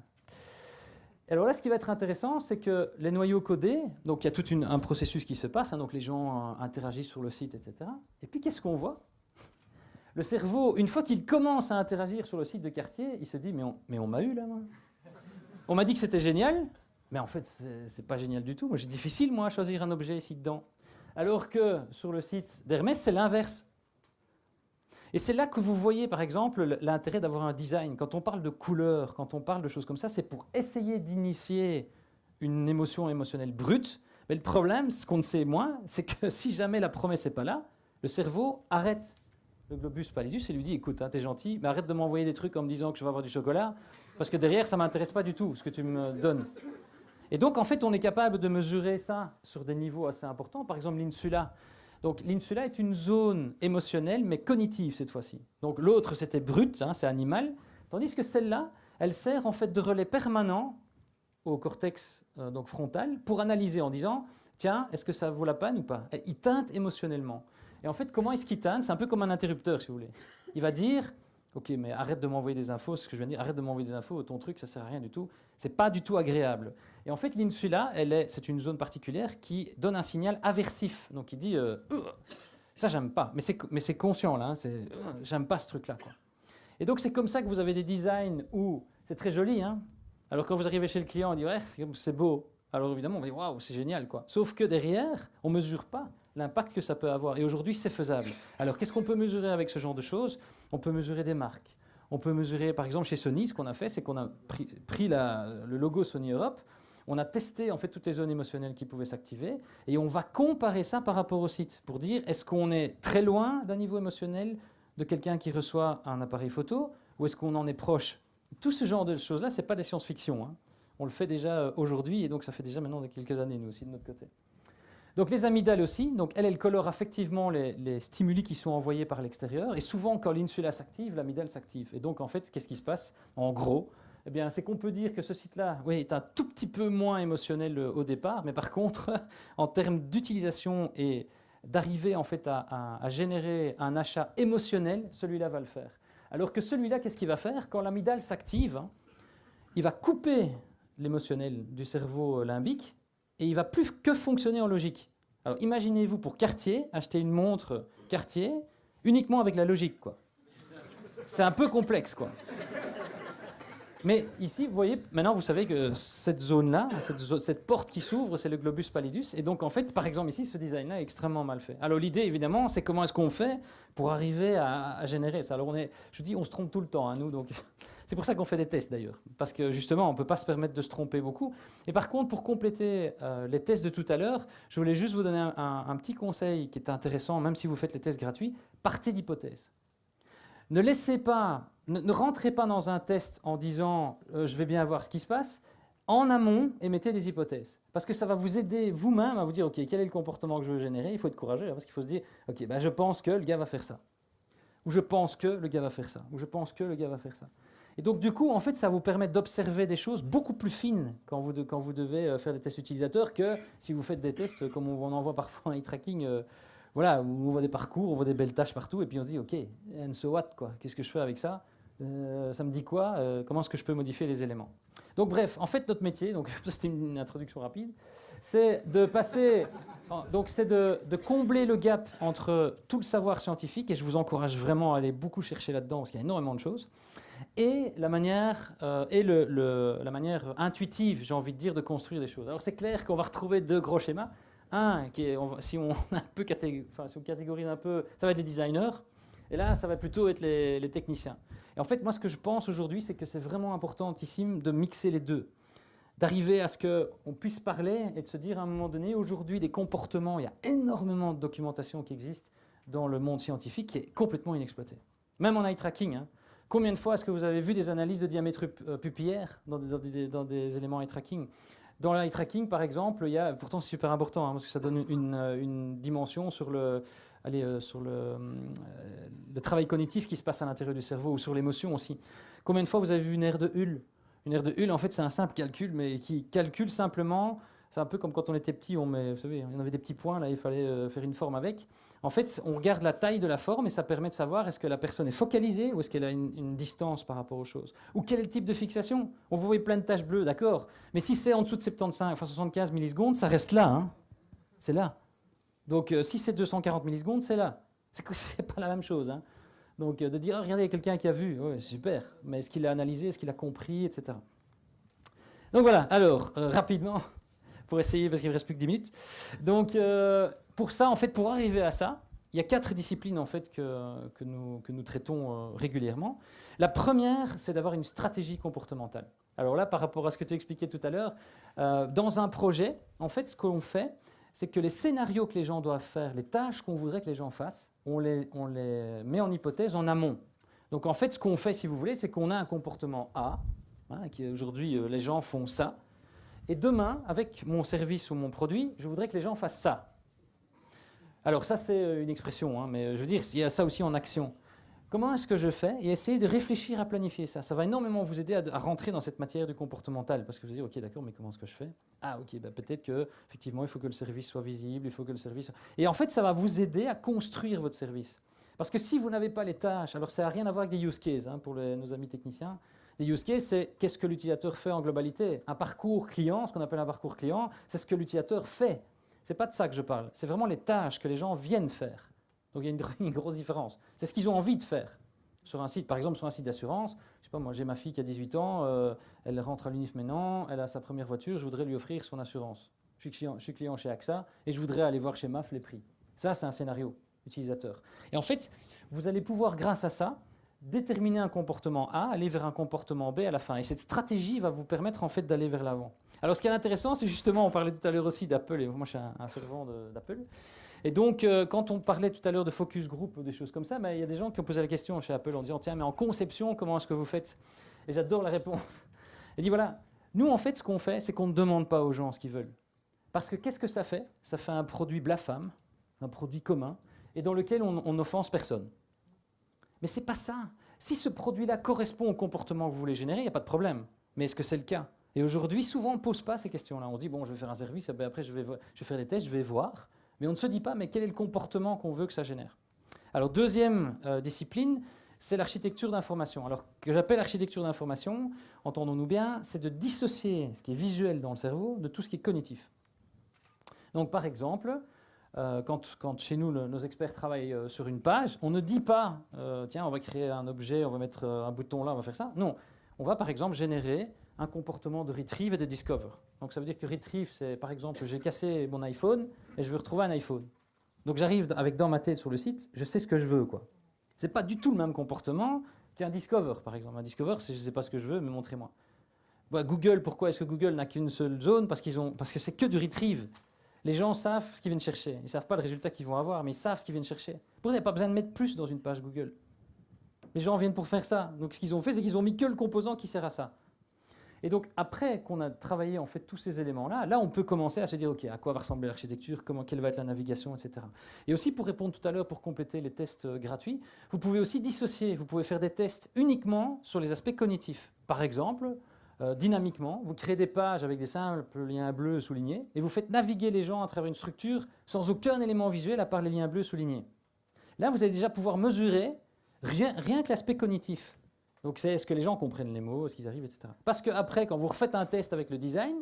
Alors là, ce qui va être intéressant, c'est que les noyaux codés, donc il y a tout un processus qui se passe, hein, donc les gens interagissent sur le site, etc. Et puis qu'est-ce qu'on voit ? Le cerveau, une fois qu'il commence à interagir sur le site de Cartier, il se dit mais on m'a eu là, moi. On m'a dit que c'était génial, mais en fait c'est pas génial du tout. Moi, c'est difficile moi à choisir un objet ici dedans. Alors que sur le site d'Hermès, c'est l'inverse. Et c'est là que vous voyez, par exemple, l'intérêt d'avoir un design. Quand on parle de couleurs, quand on parle de choses comme ça, c'est pour essayer d'initier une émotion émotionnelle brute. Mais le problème, ce qu'on ne sait moins, c'est que si jamais la promesse n'est pas là, le cerveau arrête le globus pallidus et lui dit « Écoute, hein, t'es gentil, mais arrête de m'envoyer des trucs en me disant que je vais avoir du chocolat, parce que derrière, ça ne m'intéresse pas du tout, ce que tu me donnes. » Et donc, en fait, on est capable de mesurer ça sur des niveaux assez importants. Par exemple, l'insula. Donc l'insula est une zone émotionnelle, mais cognitive cette fois-ci. Donc l'autre, c'était brut, hein, c'est animal, tandis que celle-là, elle sert en fait de relais permanent au cortex donc frontal pour analyser en disant « Tiens, est-ce que ça vaut la peine ou pas ?» Il teinte émotionnellement. Et en fait, comment est-ce qu'il teinte ? C'est un peu comme un interrupteur, si vous voulez. Il va dire « Ok, mais arrête de m'envoyer des infos, ce que je viens de dire, arrête de m'envoyer des infos, ton truc, ça ne sert à rien du tout. C'est pas du tout agréable. » Et en fait, l'insula, c'est une zone particulière qui donne un signal aversif. Donc il dit ça, j'aime pas. Mais c'est conscient, là. J'aime pas ce truc-là, quoi. Et donc, c'est comme ça que vous avez des designs où c'est très joli, hein. Alors, quand vous arrivez chez le client, on dit « ouais, c'est beau ». Alors, évidemment, on dit « waouh, c'est génial, quoi ». Sauf que derrière, on ne mesure pas l'impact que ça peut avoir. Et aujourd'hui, c'est faisable. Alors, qu'est-ce qu'on peut mesurer avec ce genre de choses? On peut mesurer des marques. On peut mesurer, par exemple, chez Sony, ce qu'on a fait, c'est qu'on a pris le logo Sony Europe, on a testé en fait toutes les zones émotionnelles qui pouvaient s'activer et on va comparer ça par rapport au site pour dire est-ce qu'on est très loin d'un niveau émotionnel de quelqu'un qui reçoit un appareil photo ou est-ce qu'on en est proche? Tout ce genre de choses-là, ce n'est pas des science-fiction, hein. On le fait déjà aujourd'hui et donc ça fait déjà maintenant quelques années, nous aussi, de notre côté. Donc les amygdales aussi, donc elles colorent affectivement les stimuli qui sont envoyés par l'extérieur et souvent quand l'insula s'active, l'amygdale s'active. Et donc en fait, qu'est-ce qui se passe? En gros, eh bien, c'est qu'on peut dire que ce site-là est un tout petit peu moins émotionnel au départ, mais par contre, en termes d'utilisation et d'arriver en fait à générer un achat émotionnel, celui-là va le faire. Alors que celui-là, qu'est-ce qu'il va faire? Quand l'amygdale s'active, hein, il va couper l'émotionnel du cerveau limbique et il ne va plus que fonctionner en logique. Alors imaginez-vous pour Cartier, acheter une montre Cartier uniquement avec la logique, quoi. C'est un peu complexe, quoi. Mais ici, vous voyez, maintenant vous savez que cette zone-là, cette porte qui s'ouvre, c'est le globus pallidus. Et donc en fait, par exemple ici, ce design-là est extrêmement mal fait. Alors l'idée, évidemment, c'est comment est-ce qu'on fait pour arriver à générer ça. Alors je vous dis, on se trompe tout le temps, hein, nous. Donc c'est pour ça qu'on fait des tests d'ailleurs. Parce que justement, on ne peut pas se permettre de se tromper beaucoup. Et par contre, pour compléter les tests de tout à l'heure, je voulais juste vous donner un petit conseil qui est intéressant, même si vous faites les tests gratuits. Partez d'hypothèses. Ne laissez pas, ne rentrez pas dans un test en disant je vais bien voir ce qui se passe. En amont, émettez des hypothèses. Parce que ça va vous aider vous-même à vous dire ok, quel est le comportement que je veux générer. Il faut être courageux parce qu'il faut se dire ok, je pense que le gars va faire ça. Ou je pense que le gars va faire ça. Ou je pense que le gars va faire ça. Et donc du coup, en fait, ça vous permet d'observer des choses beaucoup plus fines quand vous devez faire des tests utilisateurs que si vous faites des tests comme on en voit parfois en eye tracking. Voilà, on voit des parcours, on voit des belles tâches partout, et puis on se dit, OK, and so what, quoi? Qu'est-ce que je fais avec ça? Ça me dit quoi? Comment est-ce que je peux modifier les éléments? Donc bref, en fait, notre métier, donc c'était une introduction rapide, c'est de passer, donc c'est de combler le gap entre tout le savoir scientifique, et je vous encourage vraiment à aller beaucoup chercher là-dedans, parce qu'il y a énormément de choses, et la manière, la manière intuitive, j'ai envie de dire, de construire des choses. Alors c'est clair qu'on va retrouver deux gros schémas. Un, si on catégorise un peu, ça va être les designers, et là, ça va plutôt être les techniciens. Et en fait, moi, ce que je pense aujourd'hui, c'est que c'est vraiment importantissime de mixer les deux, d'arriver à ce qu'on puisse parler et de se dire à un moment donné, aujourd'hui, des comportements, il y a énormément de documentation qui existe dans le monde scientifique qui est complètement inexploitée. Même en eye tracking, hein. Combien de fois est-ce que vous avez vu des analyses de diamètre pupillaire dans des éléments eye tracking? Dans l'eye tracking, par exemple, il y a, pourtant c'est super important, hein, parce que ça donne une dimension sur le travail cognitif qui se passe à l'intérieur du cerveau ou sur l'émotion aussi. Combien de fois vous avez vu une aire de Hull? Une aire de Hull, en fait, c'est un simple calcul, mais qui calcule simplement. C'est un peu comme quand on était petit, vous savez, on avait des petits points, là, il fallait faire une forme avec. En fait, on regarde la taille de la forme et ça permet de savoir est-ce que la personne est focalisée ou est-ce qu'elle a une distance par rapport aux choses. Ou quel est le type de fixation? On voit plein de taches bleues, d'accord. Mais si c'est en dessous de 75, enfin 75 millisecondes, ça reste là, hein. C'est là. Donc si c'est 240 millisecondes, c'est là. C'est pas la même chose, hein. Donc de dire, oh, regardez, il y a quelqu'un qui a vu, ouais, c'est super. Mais est-ce qu'il a analysé, est-ce qu'il a compris, etc. Donc voilà, alors, rapidement, pour essayer, parce qu'il ne me reste plus que 10 minutes. Donc, pour ça, en fait, pour arriver à ça, il y a 4 disciplines en fait, que nous traitons régulièrement. La première, c'est d'avoir une stratégie comportementale. Alors là, par rapport à ce que tu expliquais tout à l'heure, dans un projet, en fait, ce qu'on fait, c'est que les scénarios que les gens doivent faire, les tâches qu'on voudrait que les gens fassent, on les met en hypothèse en amont. Donc en fait, ce qu'on fait, si vous voulez, c'est qu'on a un comportement A, hein, qui aujourd'hui, les gens font ça, et demain, avec mon service ou mon produit, je voudrais que les gens fassent ça. Alors ça, c'est une expression, hein, mais je veux dire, il y a ça aussi en action. Comment est-ce que je fais? Et essayer de réfléchir à planifier ça. Ça va énormément vous aider à rentrer dans cette matière du comportemental, parce que vous dites, ok, d'accord, mais comment est-ce que je fais? Ah, ok, peut-être qu'effectivement, il faut que le service soit visible, il faut que le service... Et en fait, ça va vous aider à construire votre service. Parce que si vous n'avez pas les tâches, alors ça n'a rien à voir avec des use cases, hein, pour nos amis techniciens. Les use cases, c'est qu'est-ce que l'utilisateur fait en globalité. Un parcours client, ce qu'on appelle un parcours client, c'est ce que l'utilisateur fait. Ce n'est pas de ça que je parle, c'est vraiment les tâches que les gens viennent faire. Donc il y a une grosse différence. C'est ce qu'ils ont envie de faire. sur un site, par exemple sur un site d'assurance. Je sais pas, moi j'ai ma fille qui a 18 ans, elle rentre à l'UNIF maintenant, elle a sa première voiture, je voudrais lui offrir son assurance. Je suis client chez AXA et je voudrais aller voir chez MAF les prix. Ça, c'est un scénario utilisateur. Et en fait, vous allez pouvoir, grâce à ça, déterminer un comportement A, aller vers un comportement B à la fin. Et cette stratégie va vous permettre en fait d'aller vers l'avant. Alors ce qui est intéressant, c'est justement, on parlait tout à l'heure aussi d'Apple, et moi je suis un fervent d'Apple. Et donc quand on parlait tout à l'heure de focus group ou des choses comme ça, il y a des gens qui ont posé la question chez Apple en disant, tiens, mais en conception, comment est-ce que vous faites? Et j'adore la réponse. Il dit, voilà, nous en fait, ce qu'on fait, c'est qu'on ne demande pas aux gens ce qu'ils veulent. Parce que qu'est-ce que ça fait? Ça fait un produit blafame, un produit commun, et dans lequel on n'offense personne. Mais ce n'est pas ça. Si ce produit-là correspond au comportement que vous voulez générer, il n'y a pas de problème. Mais est-ce que c'est le cas? Et aujourd'hui, souvent, on ne pose pas ces questions-là. On se dit, bon, je vais faire un service, et après, je vais faire des tests, je vais voir. Mais on ne se dit pas, mais quel est le comportement qu'on veut que ça génère? Alors, deuxième discipline, c'est l'architecture d'information. Alors, que j'appelle architecture d'information, entendons-nous bien, c'est de dissocier ce qui est visuel dans le cerveau de tout ce qui est cognitif. Donc, par exemple, quand chez nous, nos experts travaillent sur une page, on ne dit pas, tiens, on va créer un objet, on va mettre un bouton là, on va faire ça. Non, on va par exemple générer un comportement de retrieve et de discover. Donc ça veut dire que retrieve, c'est par exemple, j'ai cassé mon iPhone et je veux retrouver un iPhone. Donc j'arrive avec dans ma tête sur le site, je sais ce que je veux, quoi. C'est pas du tout le même comportement qu'un discover, par exemple. Un discover, c'est je sais pas ce que je veux, mais montrez-moi. Bah, Google, pourquoi est-ce que Google n'a qu'une seule zone? Parce que c'est que du retrieve. Les gens savent ce qu'ils viennent chercher. Ils ne savent pas le résultat qu'ils vont avoir, mais ils savent ce qu'ils viennent chercher. Vous n'avez pas besoin de mettre plus dans une page Google. Les gens viennent pour faire ça. Donc ce qu'ils ont fait, c'est qu'ils ont mis que le composant qui sert à ça. Et donc après qu'on a travaillé en fait tous ces éléments-là, là on peut commencer à se dire ok, à quoi va ressembler l'architecture, quelle va être la navigation, etc. Et aussi pour répondre tout à l'heure, pour compléter les tests gratuits, vous pouvez aussi dissocier. Vous pouvez faire des tests uniquement sur les aspects cognitifs. Par exemple, dynamiquement, vous créez des pages avec des simples liens bleus soulignés et vous faites naviguer les gens à travers une structure sans aucun élément visuel à part les liens bleus soulignés. Là, vous allez déjà pouvoir mesurer rien que l'aspect cognitif. Donc c'est est-ce que les gens comprennent les mots, est-ce qu'ils arrivent, etc. Parce qu'après, quand vous refaites un test avec le design,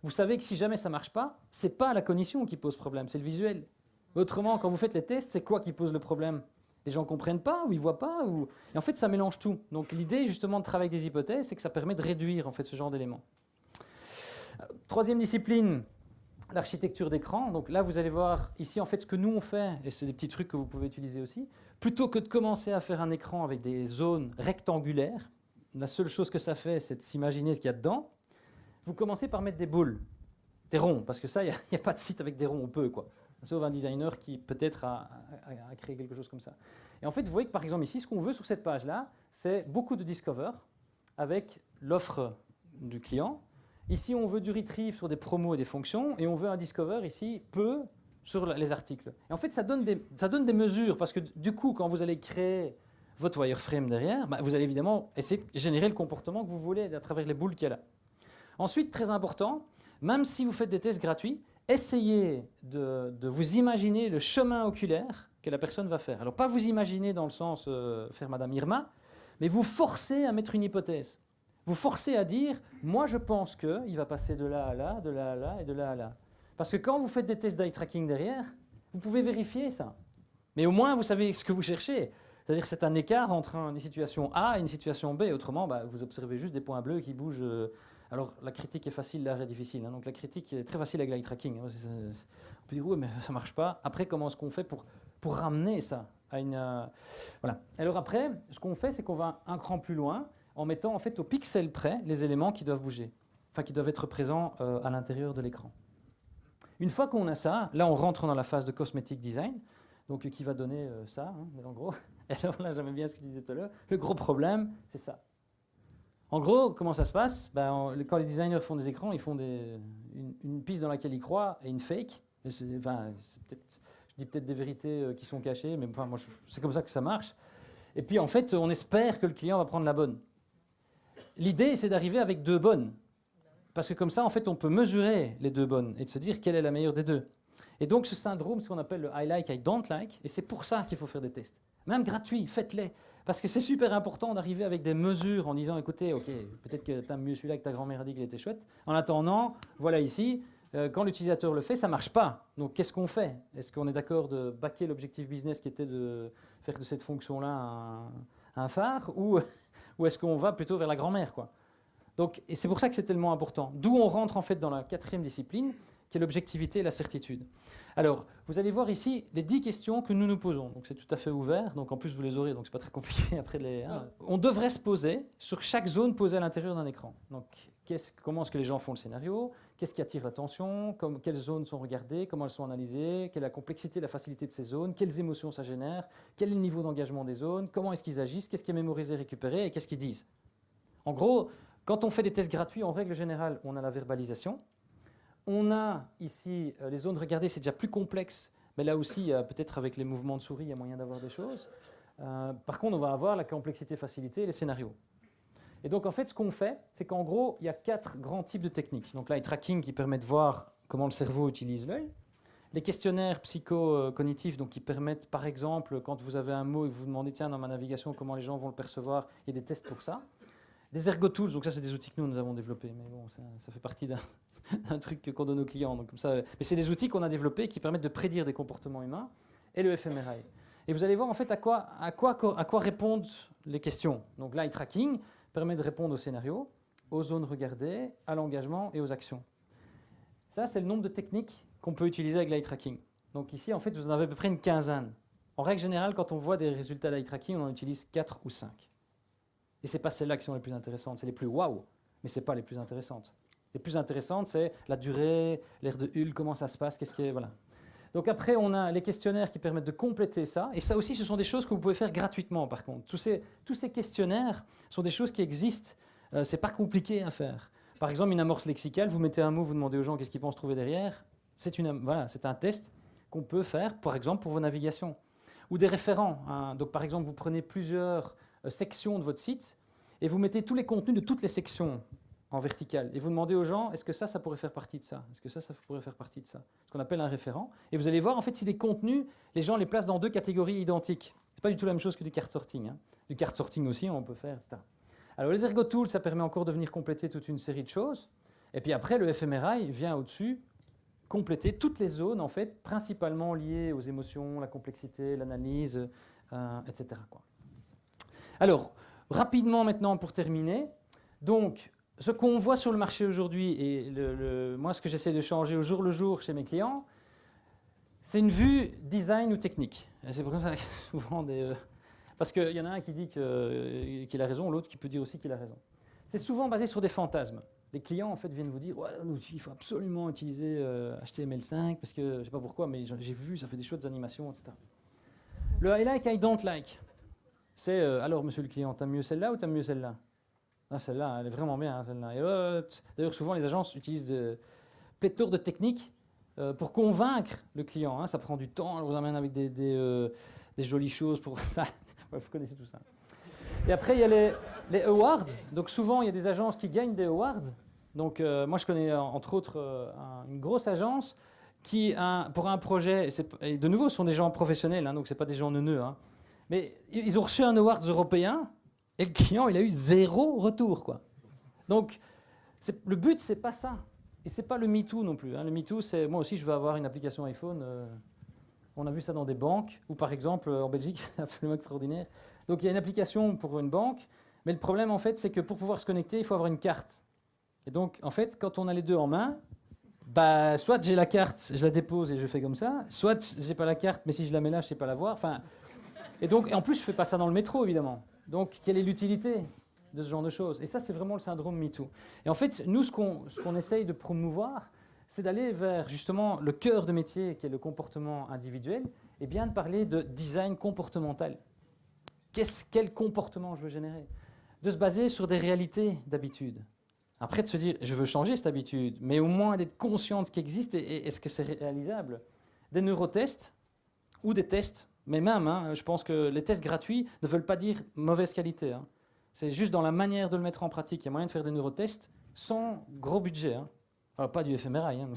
vous savez que si jamais ça ne marche pas, ce n'est pas la cognition qui pose problème, c'est le visuel. Autrement, quand vous faites les tests, c'est quoi qui pose le problème? Les gens ne comprennent pas ou ils ne voient pas Et en fait, ça mélange tout. Donc l'idée, justement, de travailler avec des hypothèses, c'est que ça permet de réduire en fait, ce genre d'éléments. Troisième discipline, l'architecture d'écran. Donc là, vous allez voir ici, en fait, ce que nous, on fait, et c'est des petits trucs que vous pouvez utiliser aussi, plutôt que de commencer à faire un écran avec des zones rectangulaires, la seule chose que ça fait, c'est de s'imaginer ce qu'il y a dedans. Vous commencez par mettre des boules, des ronds, parce que ça, il n'y a pas de site avec des ronds, on peut, quoi. Sauf un designer qui peut-être a créé quelque chose comme ça. Et en fait, vous voyez que par exemple ici, ce qu'on veut sur cette page-là, c'est beaucoup de discover avec l'offre du client. Ici, on veut du retrieve sur des promos et des fonctions, et on veut un discover ici, peu, sur les articles. Et en fait, ça donne des mesures, parce que du coup, quand vous allez créer votre wireframe derrière, vous allez évidemment essayer de générer le comportement que vous voulez à travers les boules qu'il y a là. Ensuite, très important, même si vous faites des tests gratuits, essayez de vous imaginer le chemin oculaire que la personne va faire. Alors, pas vous imaginer dans le sens faire Madame Irma, mais vous forcez à mettre une hypothèse. Vous forcez à dire, moi je pense qu'il va passer de là à là, de là à là et de là à là. Parce que quand vous faites des tests d'eye tracking derrière, vous pouvez vérifier ça. Mais au moins, vous savez ce que vous cherchez. C'est-à-dire que c'est un écart entre une situation A et une situation B. Autrement, vous observez juste des points bleus qui bougent. Alors, la critique est facile, l'art est difficile. Donc, la critique est très facile avec l'eye tracking. On peut dire, oui, mais ça ne marche pas. Après, comment est-ce qu'on fait pour ramener ça à une... Voilà. Alors après, ce qu'on fait, c'est qu'on va un cran plus loin en mettant en fait au pixel près les éléments qui doivent bouger, enfin qui doivent être présents à l'intérieur de l'écran. Une fois qu'on a ça, là on rentre dans la phase de cosmetic design, donc qui va donner ça, en gros. Et alors là, j'aimais bien ce que tu disais tout à l'heure. Le gros problème, c'est ça. En gros, comment ça se passe? Quand les designers font des écrans, ils font une piste dans laquelle ils croient et une fake. Je dis peut-être des vérités qui sont cachées, mais moi, c'est comme ça que ça marche. Et puis en fait, on espère que le client va prendre la bonne. L'idée, c'est d'arriver avec deux bonnes. Parce que comme ça, en fait, on peut mesurer les deux bonnes et de se dire quelle est la meilleure des deux. Et donc, ce syndrome, c'est ce qu'on appelle le I like, I don't like, et c'est pour ça qu'il faut faire des tests. Même gratuits, faites-les. Parce que c'est super important d'arriver avec des mesures en disant, écoutez, ok, peut-être que tu aimes mieux celui-là que ta grand-mère a dit qu'il était chouette. En attendant, voilà ici, quand l'utilisateur le fait, ça ne marche pas. Donc, qu'est-ce qu'on fait? Est-ce qu'on est d'accord de backer l'objectif business qui était de faire de cette fonction-là un phare ou est-ce qu'on va plutôt vers la grand-mère, quoi. Donc, et c'est pour ça que c'est tellement important. D'où on rentre en fait dans la 4e discipline, qui est l'objectivité et la certitude. Alors, vous allez voir ici les 10 questions que nous nous posons. Donc, c'est tout à fait ouvert. Donc, en plus, vous les aurez, donc c'est pas très compliqué après les. On devrait se poser sur chaque zone posée à l'intérieur d'un écran. Donc, comment est-ce que les gens font le scénario? Qu'est-ce qui attire l'attention? Quelles zones sont regardées? Comment elles sont analysées? Quelle est la complexité, la facilité de ces zones? Quelles émotions ça génère? Quel est le niveau d'engagement des zones? Comment est-ce qu'ils agissent? Qu'est-ce qui est mémorisé, récupéré? Et qu'est-ce qu'ils disent? En gros, quand on fait des tests gratuits, en règle générale, on a la verbalisation. On a ici les zones regardées, c'est déjà plus complexe, mais là aussi, peut-être avec les mouvements de souris, il y a moyen d'avoir des choses. Par contre, on va avoir la complexité, facilité et les scénarios. Et donc, en fait, ce qu'on fait, c'est qu'en gros, il y a 4 grands types de techniques. Donc, l'eye tracking qui permet de voir comment le cerveau utilise l'œil. Les questionnaires psycho-cognitifs, donc qui permettent, par exemple, quand vous avez un mot et que vous vous demandez, tiens, dans ma navigation, comment les gens vont le percevoir, il y a des tests pour ça. Des ergo-tools, donc ça, c'est des outils que nous avons développés, mais bon, ça fait partie d'un truc qu'on donne aux clients. Donc comme ça, mais c'est des outils qu'on a développés qui permettent de prédire des comportements humains, et le fMRI. Et vous allez voir en fait à quoi répondent les questions. Donc l'eye tracking permet de répondre aux scénarios, aux zones regardées, à l'engagement et aux actions. Ça, c'est le nombre de techniques qu'on peut utiliser avec l'eye tracking. Donc ici, en fait, vous en avez à peu près une quinzaine. En règle générale, quand on voit des résultats d'eye tracking, on en utilise 4 ou 5. Et ce n'est pas celles-là qui sont les plus intéressantes, c'est les plus waouh, mais ce n'est pas les plus intéressantes. Les plus intéressantes, c'est la durée, l'air de Hull, comment ça se passe, qu'est-ce qui est. Voilà. Donc après, on a les questionnaires qui permettent de compléter ça. Et ça aussi, ce sont des choses que vous pouvez faire gratuitement, par contre. Tous ces questionnaires sont des choses qui existent. Ce n'est pas compliqué à faire. Par exemple, une amorce lexicale, vous mettez un mot, vous demandez aux gens qu'est-ce qu'ils pensent trouver derrière. C'est un test qu'on peut faire, par exemple, pour vos navigations. Ou des référents. Hein. Donc par exemple, vous prenez plusieurs sections de votre site et vous mettez tous les contenus de toutes les sections en vertical. Et vous demandez aux gens, est-ce que ça pourrait faire partie de ça? Est-ce que ça pourrait faire partie de ça? Ce qu'on appelle un référent. Et vous allez voir, en fait, si des contenus, les gens les placent dans 2 catégories identiques. Ce n'est pas du tout la même chose que du card sorting. Hein. Du card sorting aussi, on peut faire, etc. Alors, les ergo tools, ça permet encore de venir compléter toute une série de choses. Et puis après, le fMRI vient au-dessus compléter toutes les zones, en fait, principalement liées aux émotions, la complexité, l'analyse, etc. quoi. Alors, rapidement maintenant pour terminer. Donc, ce qu'on voit sur le marché aujourd'hui et moi, ce que j'essaie de changer au jour le jour chez mes clients, c'est une vue design ou technique. Et c'est pour ça que souvent parce qu'il y en a un qui dit qu'il a raison, l'autre qui peut dire aussi qu'il a raison. C'est souvent basé sur des fantasmes. Les clients en fait viennent vous dire ouais, il faut absolument utiliser HTML5 parce que je ne sais pas pourquoi, mais j'ai vu, ça fait des chouettes animations, etc. Le I like, I don't like. C'est alors, monsieur le client, t'aimes mieux celle-là ou t'aimes mieux celle-là? Ah, celle-là, elle est vraiment bien, hein, celle-là. D'ailleurs, souvent, les agences utilisent pléthore de techniques pour convaincre le client. Hein. Ça prend du temps, on vous amène avec des jolies choses pour. Vous connaissez tout ça. Et après, il y a les awards. Donc, souvent, il y a des agences qui gagnent des awards. Donc, moi, je connais entre autres une grosse agence qui, pour un projet, et de nouveau, ce sont des gens professionnels, hein, donc ce n'est pas des gens neuneux. Hein, mais ils ont reçu un award européen. Et le client, il a eu 0 retour, quoi. Donc, le but, c'est pas ça. Et c'est pas le MeToo non plus. Hein. Le MeToo, c'est moi aussi, je veux avoir une application iPhone. On a vu ça dans des banques, ou par exemple, en Belgique, c'est absolument extraordinaire. Donc, il y a une application pour une banque, mais le problème, en fait, c'est que pour pouvoir se connecter, il faut avoir une carte. Et donc, en fait, quand on a les deux en main, bah, soit j'ai la carte, je la dépose et je fais comme ça, soit j'ai pas la carte, mais si je la mets là, je sais pas la voir. Enfin, et donc, et en plus, je fais pas ça dans le métro, évidemment. Donc, quelle est l'utilité de ce genre de choses? Et ça, c'est vraiment le syndrome MeToo. Et en fait, nous, ce qu'on essaye de promouvoir, c'est d'aller vers justement le cœur de métier, qui est le comportement individuel, et bien de parler de design comportemental. Quel comportement je veux générer? De se baser sur des réalités d'habitude. Après, de se dire, je veux changer cette habitude, mais au moins d'être conscient de ce qui existe et est-ce que c'est réalisable? Des neurotests ou des tests. Mais même, hein, je pense que les tests gratuits ne veulent pas dire mauvaise qualité. Hein. C'est juste dans la manière de le mettre en pratique. Il y a moyen de faire des neurotests sans gros budget. Hein. Alors, pas du fMRI, hein,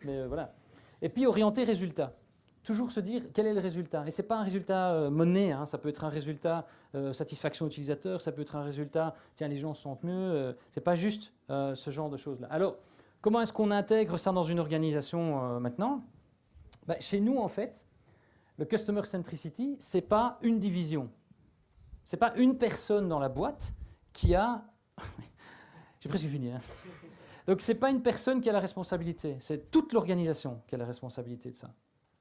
mais voilà. Et puis, orienter résultat. Toujours se dire quel est le résultat. Et ce n'est pas un résultat monnaie. Hein. Ça peut être un résultat satisfaction utilisateur. Ça peut être un résultat, tiens, les gens se sentent mieux. Ce n'est pas juste ce genre de choses-là. Alors, comment est-ce qu'on intègre ça dans une organisation maintenant? Chez nous, en fait, le Customer Centricity, ce n'est pas une division. Ce n'est pas une personne dans la boîte qui a... J'ai presque fini. Hein. Donc, ce n'est pas une personne qui a la responsabilité, c'est toute l'organisation qui a la responsabilité de ça.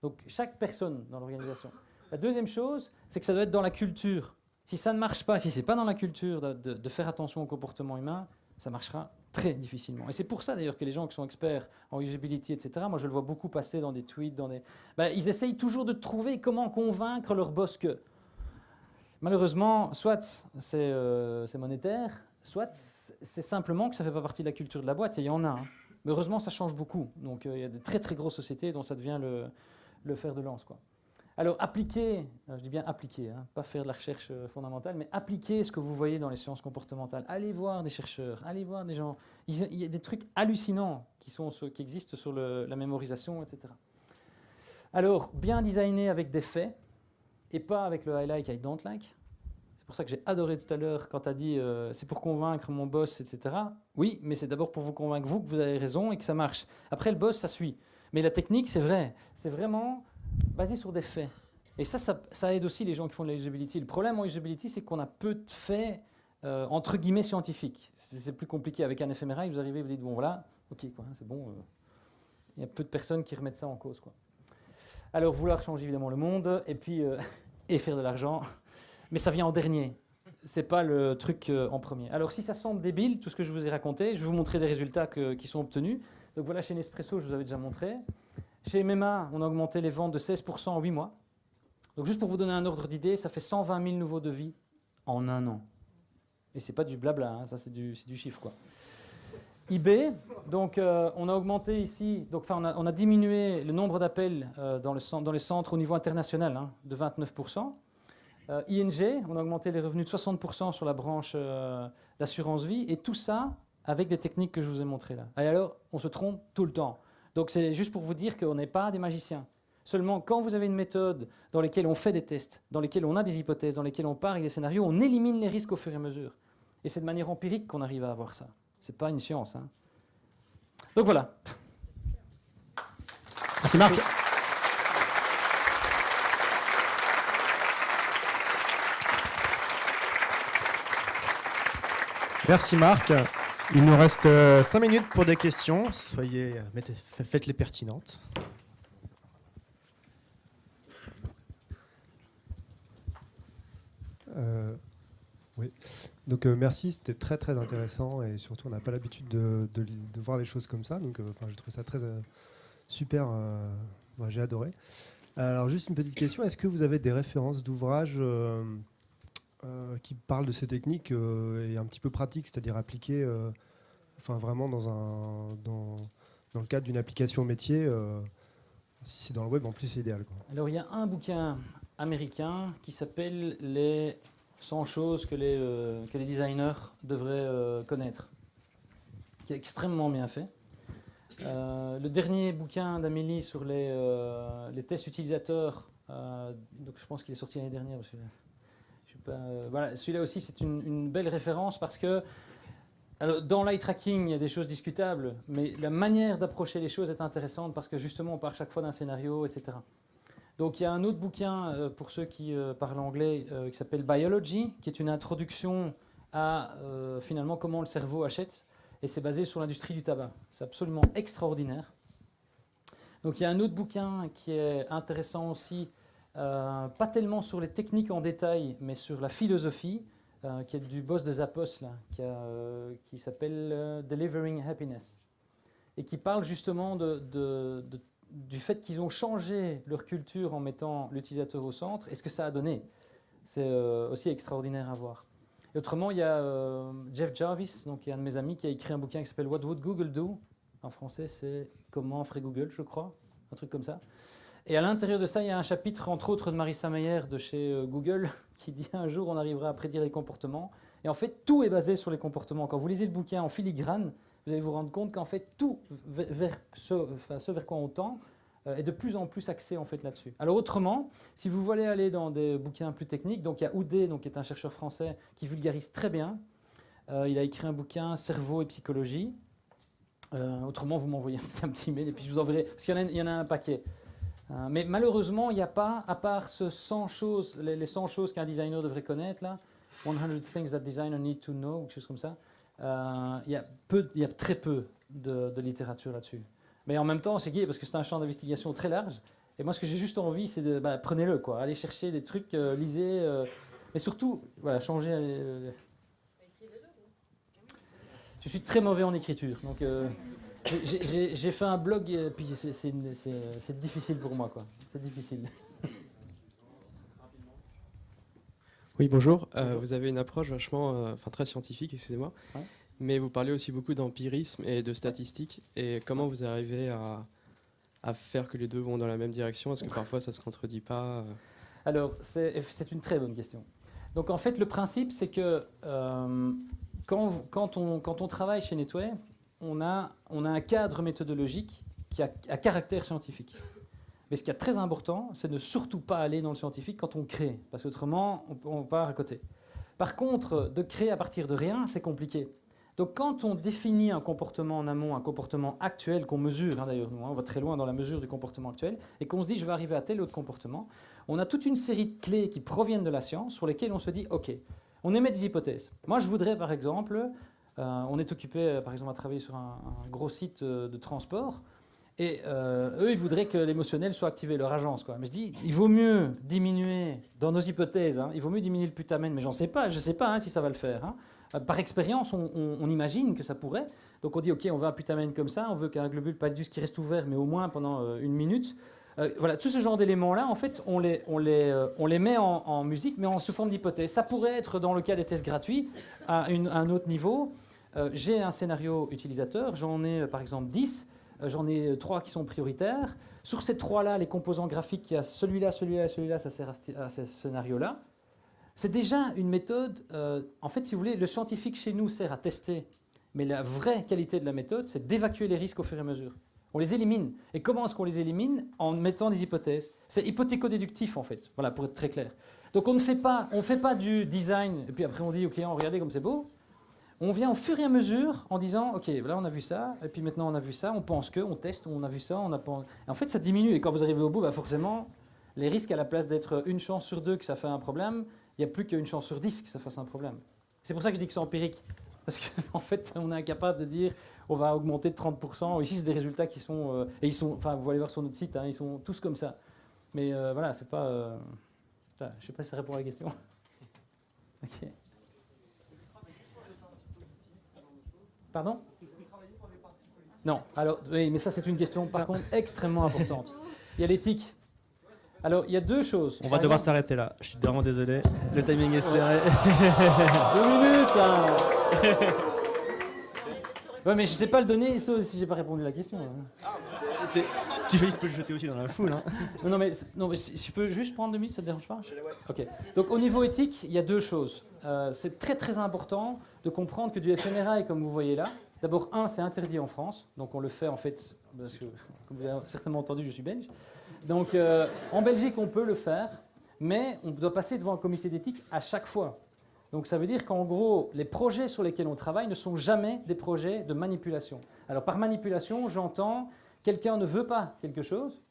Donc, chaque personne dans l'organisation. La deuxième chose, c'est que ça doit être dans la culture. Si ça ne marche pas, si ce n'est pas dans la culture de faire attention au comportement humain, ça marchera très difficilement. Et c'est pour ça d'ailleurs que les gens qui sont experts en usability, etc., moi je le vois beaucoup passer dans des tweets, ils essayent toujours de trouver comment convaincre leur boss que. Malheureusement, soit c'est monétaire, soit c'est simplement que ça ne fait pas partie de la culture de la boîte, et il y en a. Hein. Mais heureusement, ça change beaucoup. Donc il y a des très très grosses sociétés dont ça devient le fer de lance, quoi. Alors, appliquer, je dis bien appliquer, hein, pas faire de la recherche fondamentale, mais appliquer ce que vous voyez dans les sciences comportementales. Allez voir des chercheurs, allez voir des gens. Il y a des trucs hallucinants qui existent sur la mémorisation, etc. Alors, bien designer avec des faits et pas avec le I like, I don't like. C'est pour ça que j'ai adoré tout à l'heure quand tu as dit c'est pour convaincre mon boss, etc. Oui, mais c'est d'abord pour vous convaincre vous que vous avez raison et que ça marche. Après, le boss, ça suit. Mais la technique, c'est vrai. C'est vraiment basé sur des faits. Et ça aide aussi les gens qui font de la usability. Le problème en usability, c'est qu'on a peu de faits, entre guillemets, scientifiques. C'est plus compliqué. Avec un fMRI, vous arrivez, vous dites, bon voilà, ok, quoi, c'est bon. Il y a peu de personnes qui remettent ça en cause, quoi. Alors, vouloir changer évidemment le monde, et puis et faire de l'argent, mais ça vient en dernier. C'est pas le truc en premier. Alors, si ça semble débile, tout ce que je vous ai raconté, je vais vous montrer des résultats qui sont obtenus. Donc voilà, chez Nespresso, je vous avais déjà montré. Chez MMA, on a augmenté les ventes de 16% en 8 mois. Donc juste pour vous donner un ordre d'idée, ça fait 120 000 nouveaux devis en un an. Et c'est pas du blabla, hein, ça c'est du chiffre, quoi. eBay, donc on a augmenté ici, donc on a diminué le nombre d'appels dans les centres au niveau international hein, de 29%. ING, on a augmenté les revenus de 60% sur la branche d'assurance vie, et tout ça avec des techniques que je vous ai montrées là. Et alors, on se trompe tout le temps. Donc c'est juste pour vous dire qu'on n'est pas des magiciens. Seulement, quand vous avez une méthode dans laquelle on fait des tests, dans laquelle on a des hypothèses, dans laquelle on part avec des scénarios, on élimine les risques au fur et à mesure. Et c'est de manière empirique qu'on arrive à avoir ça. Ce n'est pas une science. Hein. Donc voilà. Merci Marc. Merci Marc. Il nous reste 5 minutes pour des questions. Faites-les pertinentes. Oui. Donc merci, c'était très très intéressant et surtout on n'a pas l'habitude de voir des choses comme ça. Donc j'ai trouvé ça très super. Moi, j'ai adoré. Alors juste une petite question, est-ce que vous avez des références d'ouvrages qui parlent de ces techniques et un petit peu pratiques, c'est-à-dire appliquées vraiment dans le cadre d'une application métier si c'est dans le web, en plus c'est idéal, quoi. Alors il y a un bouquin américain qui s'appelle les 100 choses que les designers devraient connaître, qui est extrêmement bien fait. Le dernier bouquin d'Amélie sur les tests utilisateurs, donc je pense qu'il est sorti l'année dernière. Voilà, celui-là aussi c'est une belle référence parce que alors, dans l'eye tracking il y a des choses discutables, mais la manière d'approcher les choses est intéressante parce que justement on part chaque fois d'un scénario, etc. Donc il y a un autre bouquin pour ceux qui parlent anglais qui s'appelle Biology, qui est une introduction à finalement comment le cerveau achète, et c'est basé sur l'industrie du tabac. C'est absolument extraordinaire. Donc il y a un autre bouquin qui est intéressant aussi, pas tellement sur les techniques en détail, mais sur la philosophie, qui est du boss de Zappos, là, qui s'appelle Delivering Happiness, et qui parle justement du fait qu'ils ont changé leur culture en mettant l'utilisateur au centre et ce que ça a donné. C'est aussi extraordinaire à voir. Et autrement, il y a Jeff Jarvis, donc, qui est un de mes amis, qui a écrit un bouquin qui s'appelle What Would Google Do? En français, c'est Comment ferait Google, je crois, un truc comme ça. Et à l'intérieur de ça, il y a un chapitre, entre autres, de Marissa Mayer de chez Google, qui dit un jour on arrivera à prédire les comportements. Et en fait, tout est basé sur les comportements. Quand vous lisez le bouquin en filigrane, vous allez vous rendre compte qu'en fait, tout vers ce vers quoi on tend est de plus en plus axé en fait, là-dessus. Alors autrement, si vous voulez aller dans des bouquins plus techniques, donc il y a Oudé, donc, qui est un chercheur français qui vulgarise très bien. Il a écrit un bouquin Cerveau et psychologie. Autrement, vous m'envoyez un petit mail et puis je vous enverrai, parce qu'il y en a un paquet. Mais malheureusement, il n'y a pas, à part les 100 choses qu'un designer devrait connaître, là, 100 things that designers need to know, quelque chose comme ça. Il y a très peu de littérature là-dessus. Mais en même temps, c'est gay parce que c'est un champ d'investigation très large. Et moi, ce que j'ai juste envie, c'est de prenez-le, quoi. Allez chercher des trucs, lisez. Mais surtout, voilà, changez. Je suis très mauvais en écriture. Donc, j'ai fait un blog, et puis c'est difficile pour moi, quoi. C'est difficile. Oui, bonjour. Vous avez une approche vachement, très scientifique, excusez-moi. Ouais. Mais vous parlez aussi beaucoup d'empirisme et de statistiques. Et comment vous arrivez à faire que les deux vont dans la même direction? Est-ce que parfois ça ne se contredit pas? Alors, c'est une très bonne question. Donc, en fait, le principe, c'est que quand on travaille chez Netway, on a un cadre méthodologique qui a caractère scientifique. Mais ce qui est très important, c'est de ne surtout pas aller dans le scientifique quand on crée, parce qu'autrement, on part à côté. Par contre, de créer à partir de rien, c'est compliqué. Donc quand on définit un comportement en amont, un comportement actuel qu'on mesure, d'ailleurs, nous, on va très loin dans la mesure du comportement actuel, et qu'on se dit je vais arriver à tel autre comportement, on a toute une série de clés qui proviennent de la science sur lesquelles on se dit ok, on émet des hypothèses. Moi je voudrais par exemple, on est occupé par exemple à travailler sur un gros site de transport, et eux, ils voudraient que l'émotionnel soit activé, leur agence, quoi. Mais je dis, il vaut mieux diminuer, dans nos hypothèses, il vaut mieux diminuer le putamen, mais je ne sais pas si ça va le faire. Par expérience, on imagine que ça pourrait. Donc on dit, ok, on veut un putamen comme ça, on veut qu'un globule palidus qui reste ouvert, mais au moins pendant 1 minute. Voilà, tout ce genre d'éléments-là, en fait, on les met en musique, mais en sous forme d'hypothèse. Ça pourrait être, dans le cas des tests gratuits, à un autre niveau. J'ai un scénario utilisateur, j'en ai par exemple 10. J'en ai 3 qui sont prioritaires. Sur ces 3-là, les composants graphiques, il y a celui-là, celui-là et celui-là, ça sert à ce scénario-là. C'est déjà une méthode, en fait, si vous voulez, le scientifique chez nous sert à tester, mais la vraie qualité de la méthode, c'est d'évacuer les risques au fur et à mesure. On les élimine. Et comment est-ce qu'on les élimine? En mettant des hypothèses. C'est hypothéco-déductif, en fait, voilà, pour être très clair. Donc on ne fait pas du design, et puis après on dit, ok, regardez comme c'est beau. On vient au fur et à mesure en disant, ok, là on a vu ça, et puis maintenant on a vu ça, on pense que, on teste, on a vu ça, on a pas... Et en fait ça diminue, et quand vous arrivez au bout, forcément, les risques à la place d'être 1 chance sur 2 que ça fait un problème, il n'y a plus qu'1 chance sur 10 que ça fasse un problème. C'est pour ça que je dis que c'est empirique, parce qu'en fait on est incapable de dire, on va augmenter de 30%, ici c'est des résultats qui sont, et ils sont, enfin vous allez voir sur notre site, ils sont tous comme ça. Mais voilà, c'est pas... je ne sais pas si ça répond à la question. Ok. Pardon? Non, alors, oui, mais ça c'est une question par contre extrêmement importante. Il y a l'éthique. Alors, il y a 2 choses. On va devoir s'arrêter là. Je suis vraiment désolé. Le timing est serré. 2 minutes, Ouais, mais je sais pas le donner si j'ai pas répondu à la question. Tu peux le jeter aussi dans la foule. Non, mais si je peux juste prendre 2 minutes, ça te dérange pas? Ok. Donc, au niveau éthique, il y a 2 choses. C'est très très important de comprendre que du FMRI, comme vous voyez là, d'abord, c'est interdit en France, donc on le fait en fait, parce que, comme vous avez certainement entendu, je suis belge. Donc en Belgique, on peut le faire, mais on doit passer devant un comité d'éthique à chaque fois. Donc ça veut dire qu'en gros, les projets sur lesquels on travaille ne sont jamais des projets de manipulation. Alors par manipulation, j'entends quelqu'un ne veut pas quelque chose,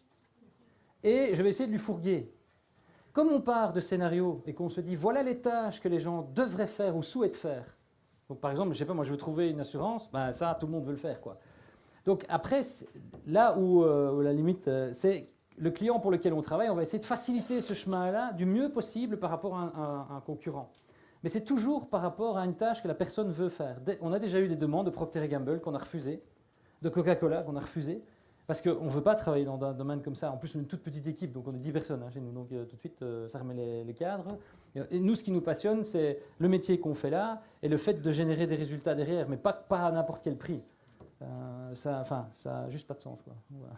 et je vais essayer de lui fourguer. Comme on part de scénarios et qu'on se dit voilà les tâches que les gens devraient faire ou souhaitent faire. Donc par exemple, je sais pas, moi je veux trouver une assurance, ça tout le monde veut le faire, quoi. Donc après, là où la limite, c'est le client pour lequel on travaille, on va essayer de faciliter ce chemin-là du mieux possible par rapport à un concurrent. Mais c'est toujours par rapport à une tâche que la personne veut faire. On a déjà eu des demandes de Procter & Gamble qu'on a refusées, de Coca-Cola qu'on a refusées. Parce qu'on ne veut pas travailler dans un domaine comme ça. En plus, on est une toute petite équipe, donc on est 10 personnes chez nous. Donc tout de suite, ça remet les cadres. Et nous, ce qui nous passionne, c'est le métier qu'on fait là et le fait de générer des résultats derrière, mais pas à n'importe quel prix. Ça n'a juste pas de sens, quoi. Voilà.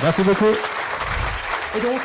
Merci beaucoup. Et donc,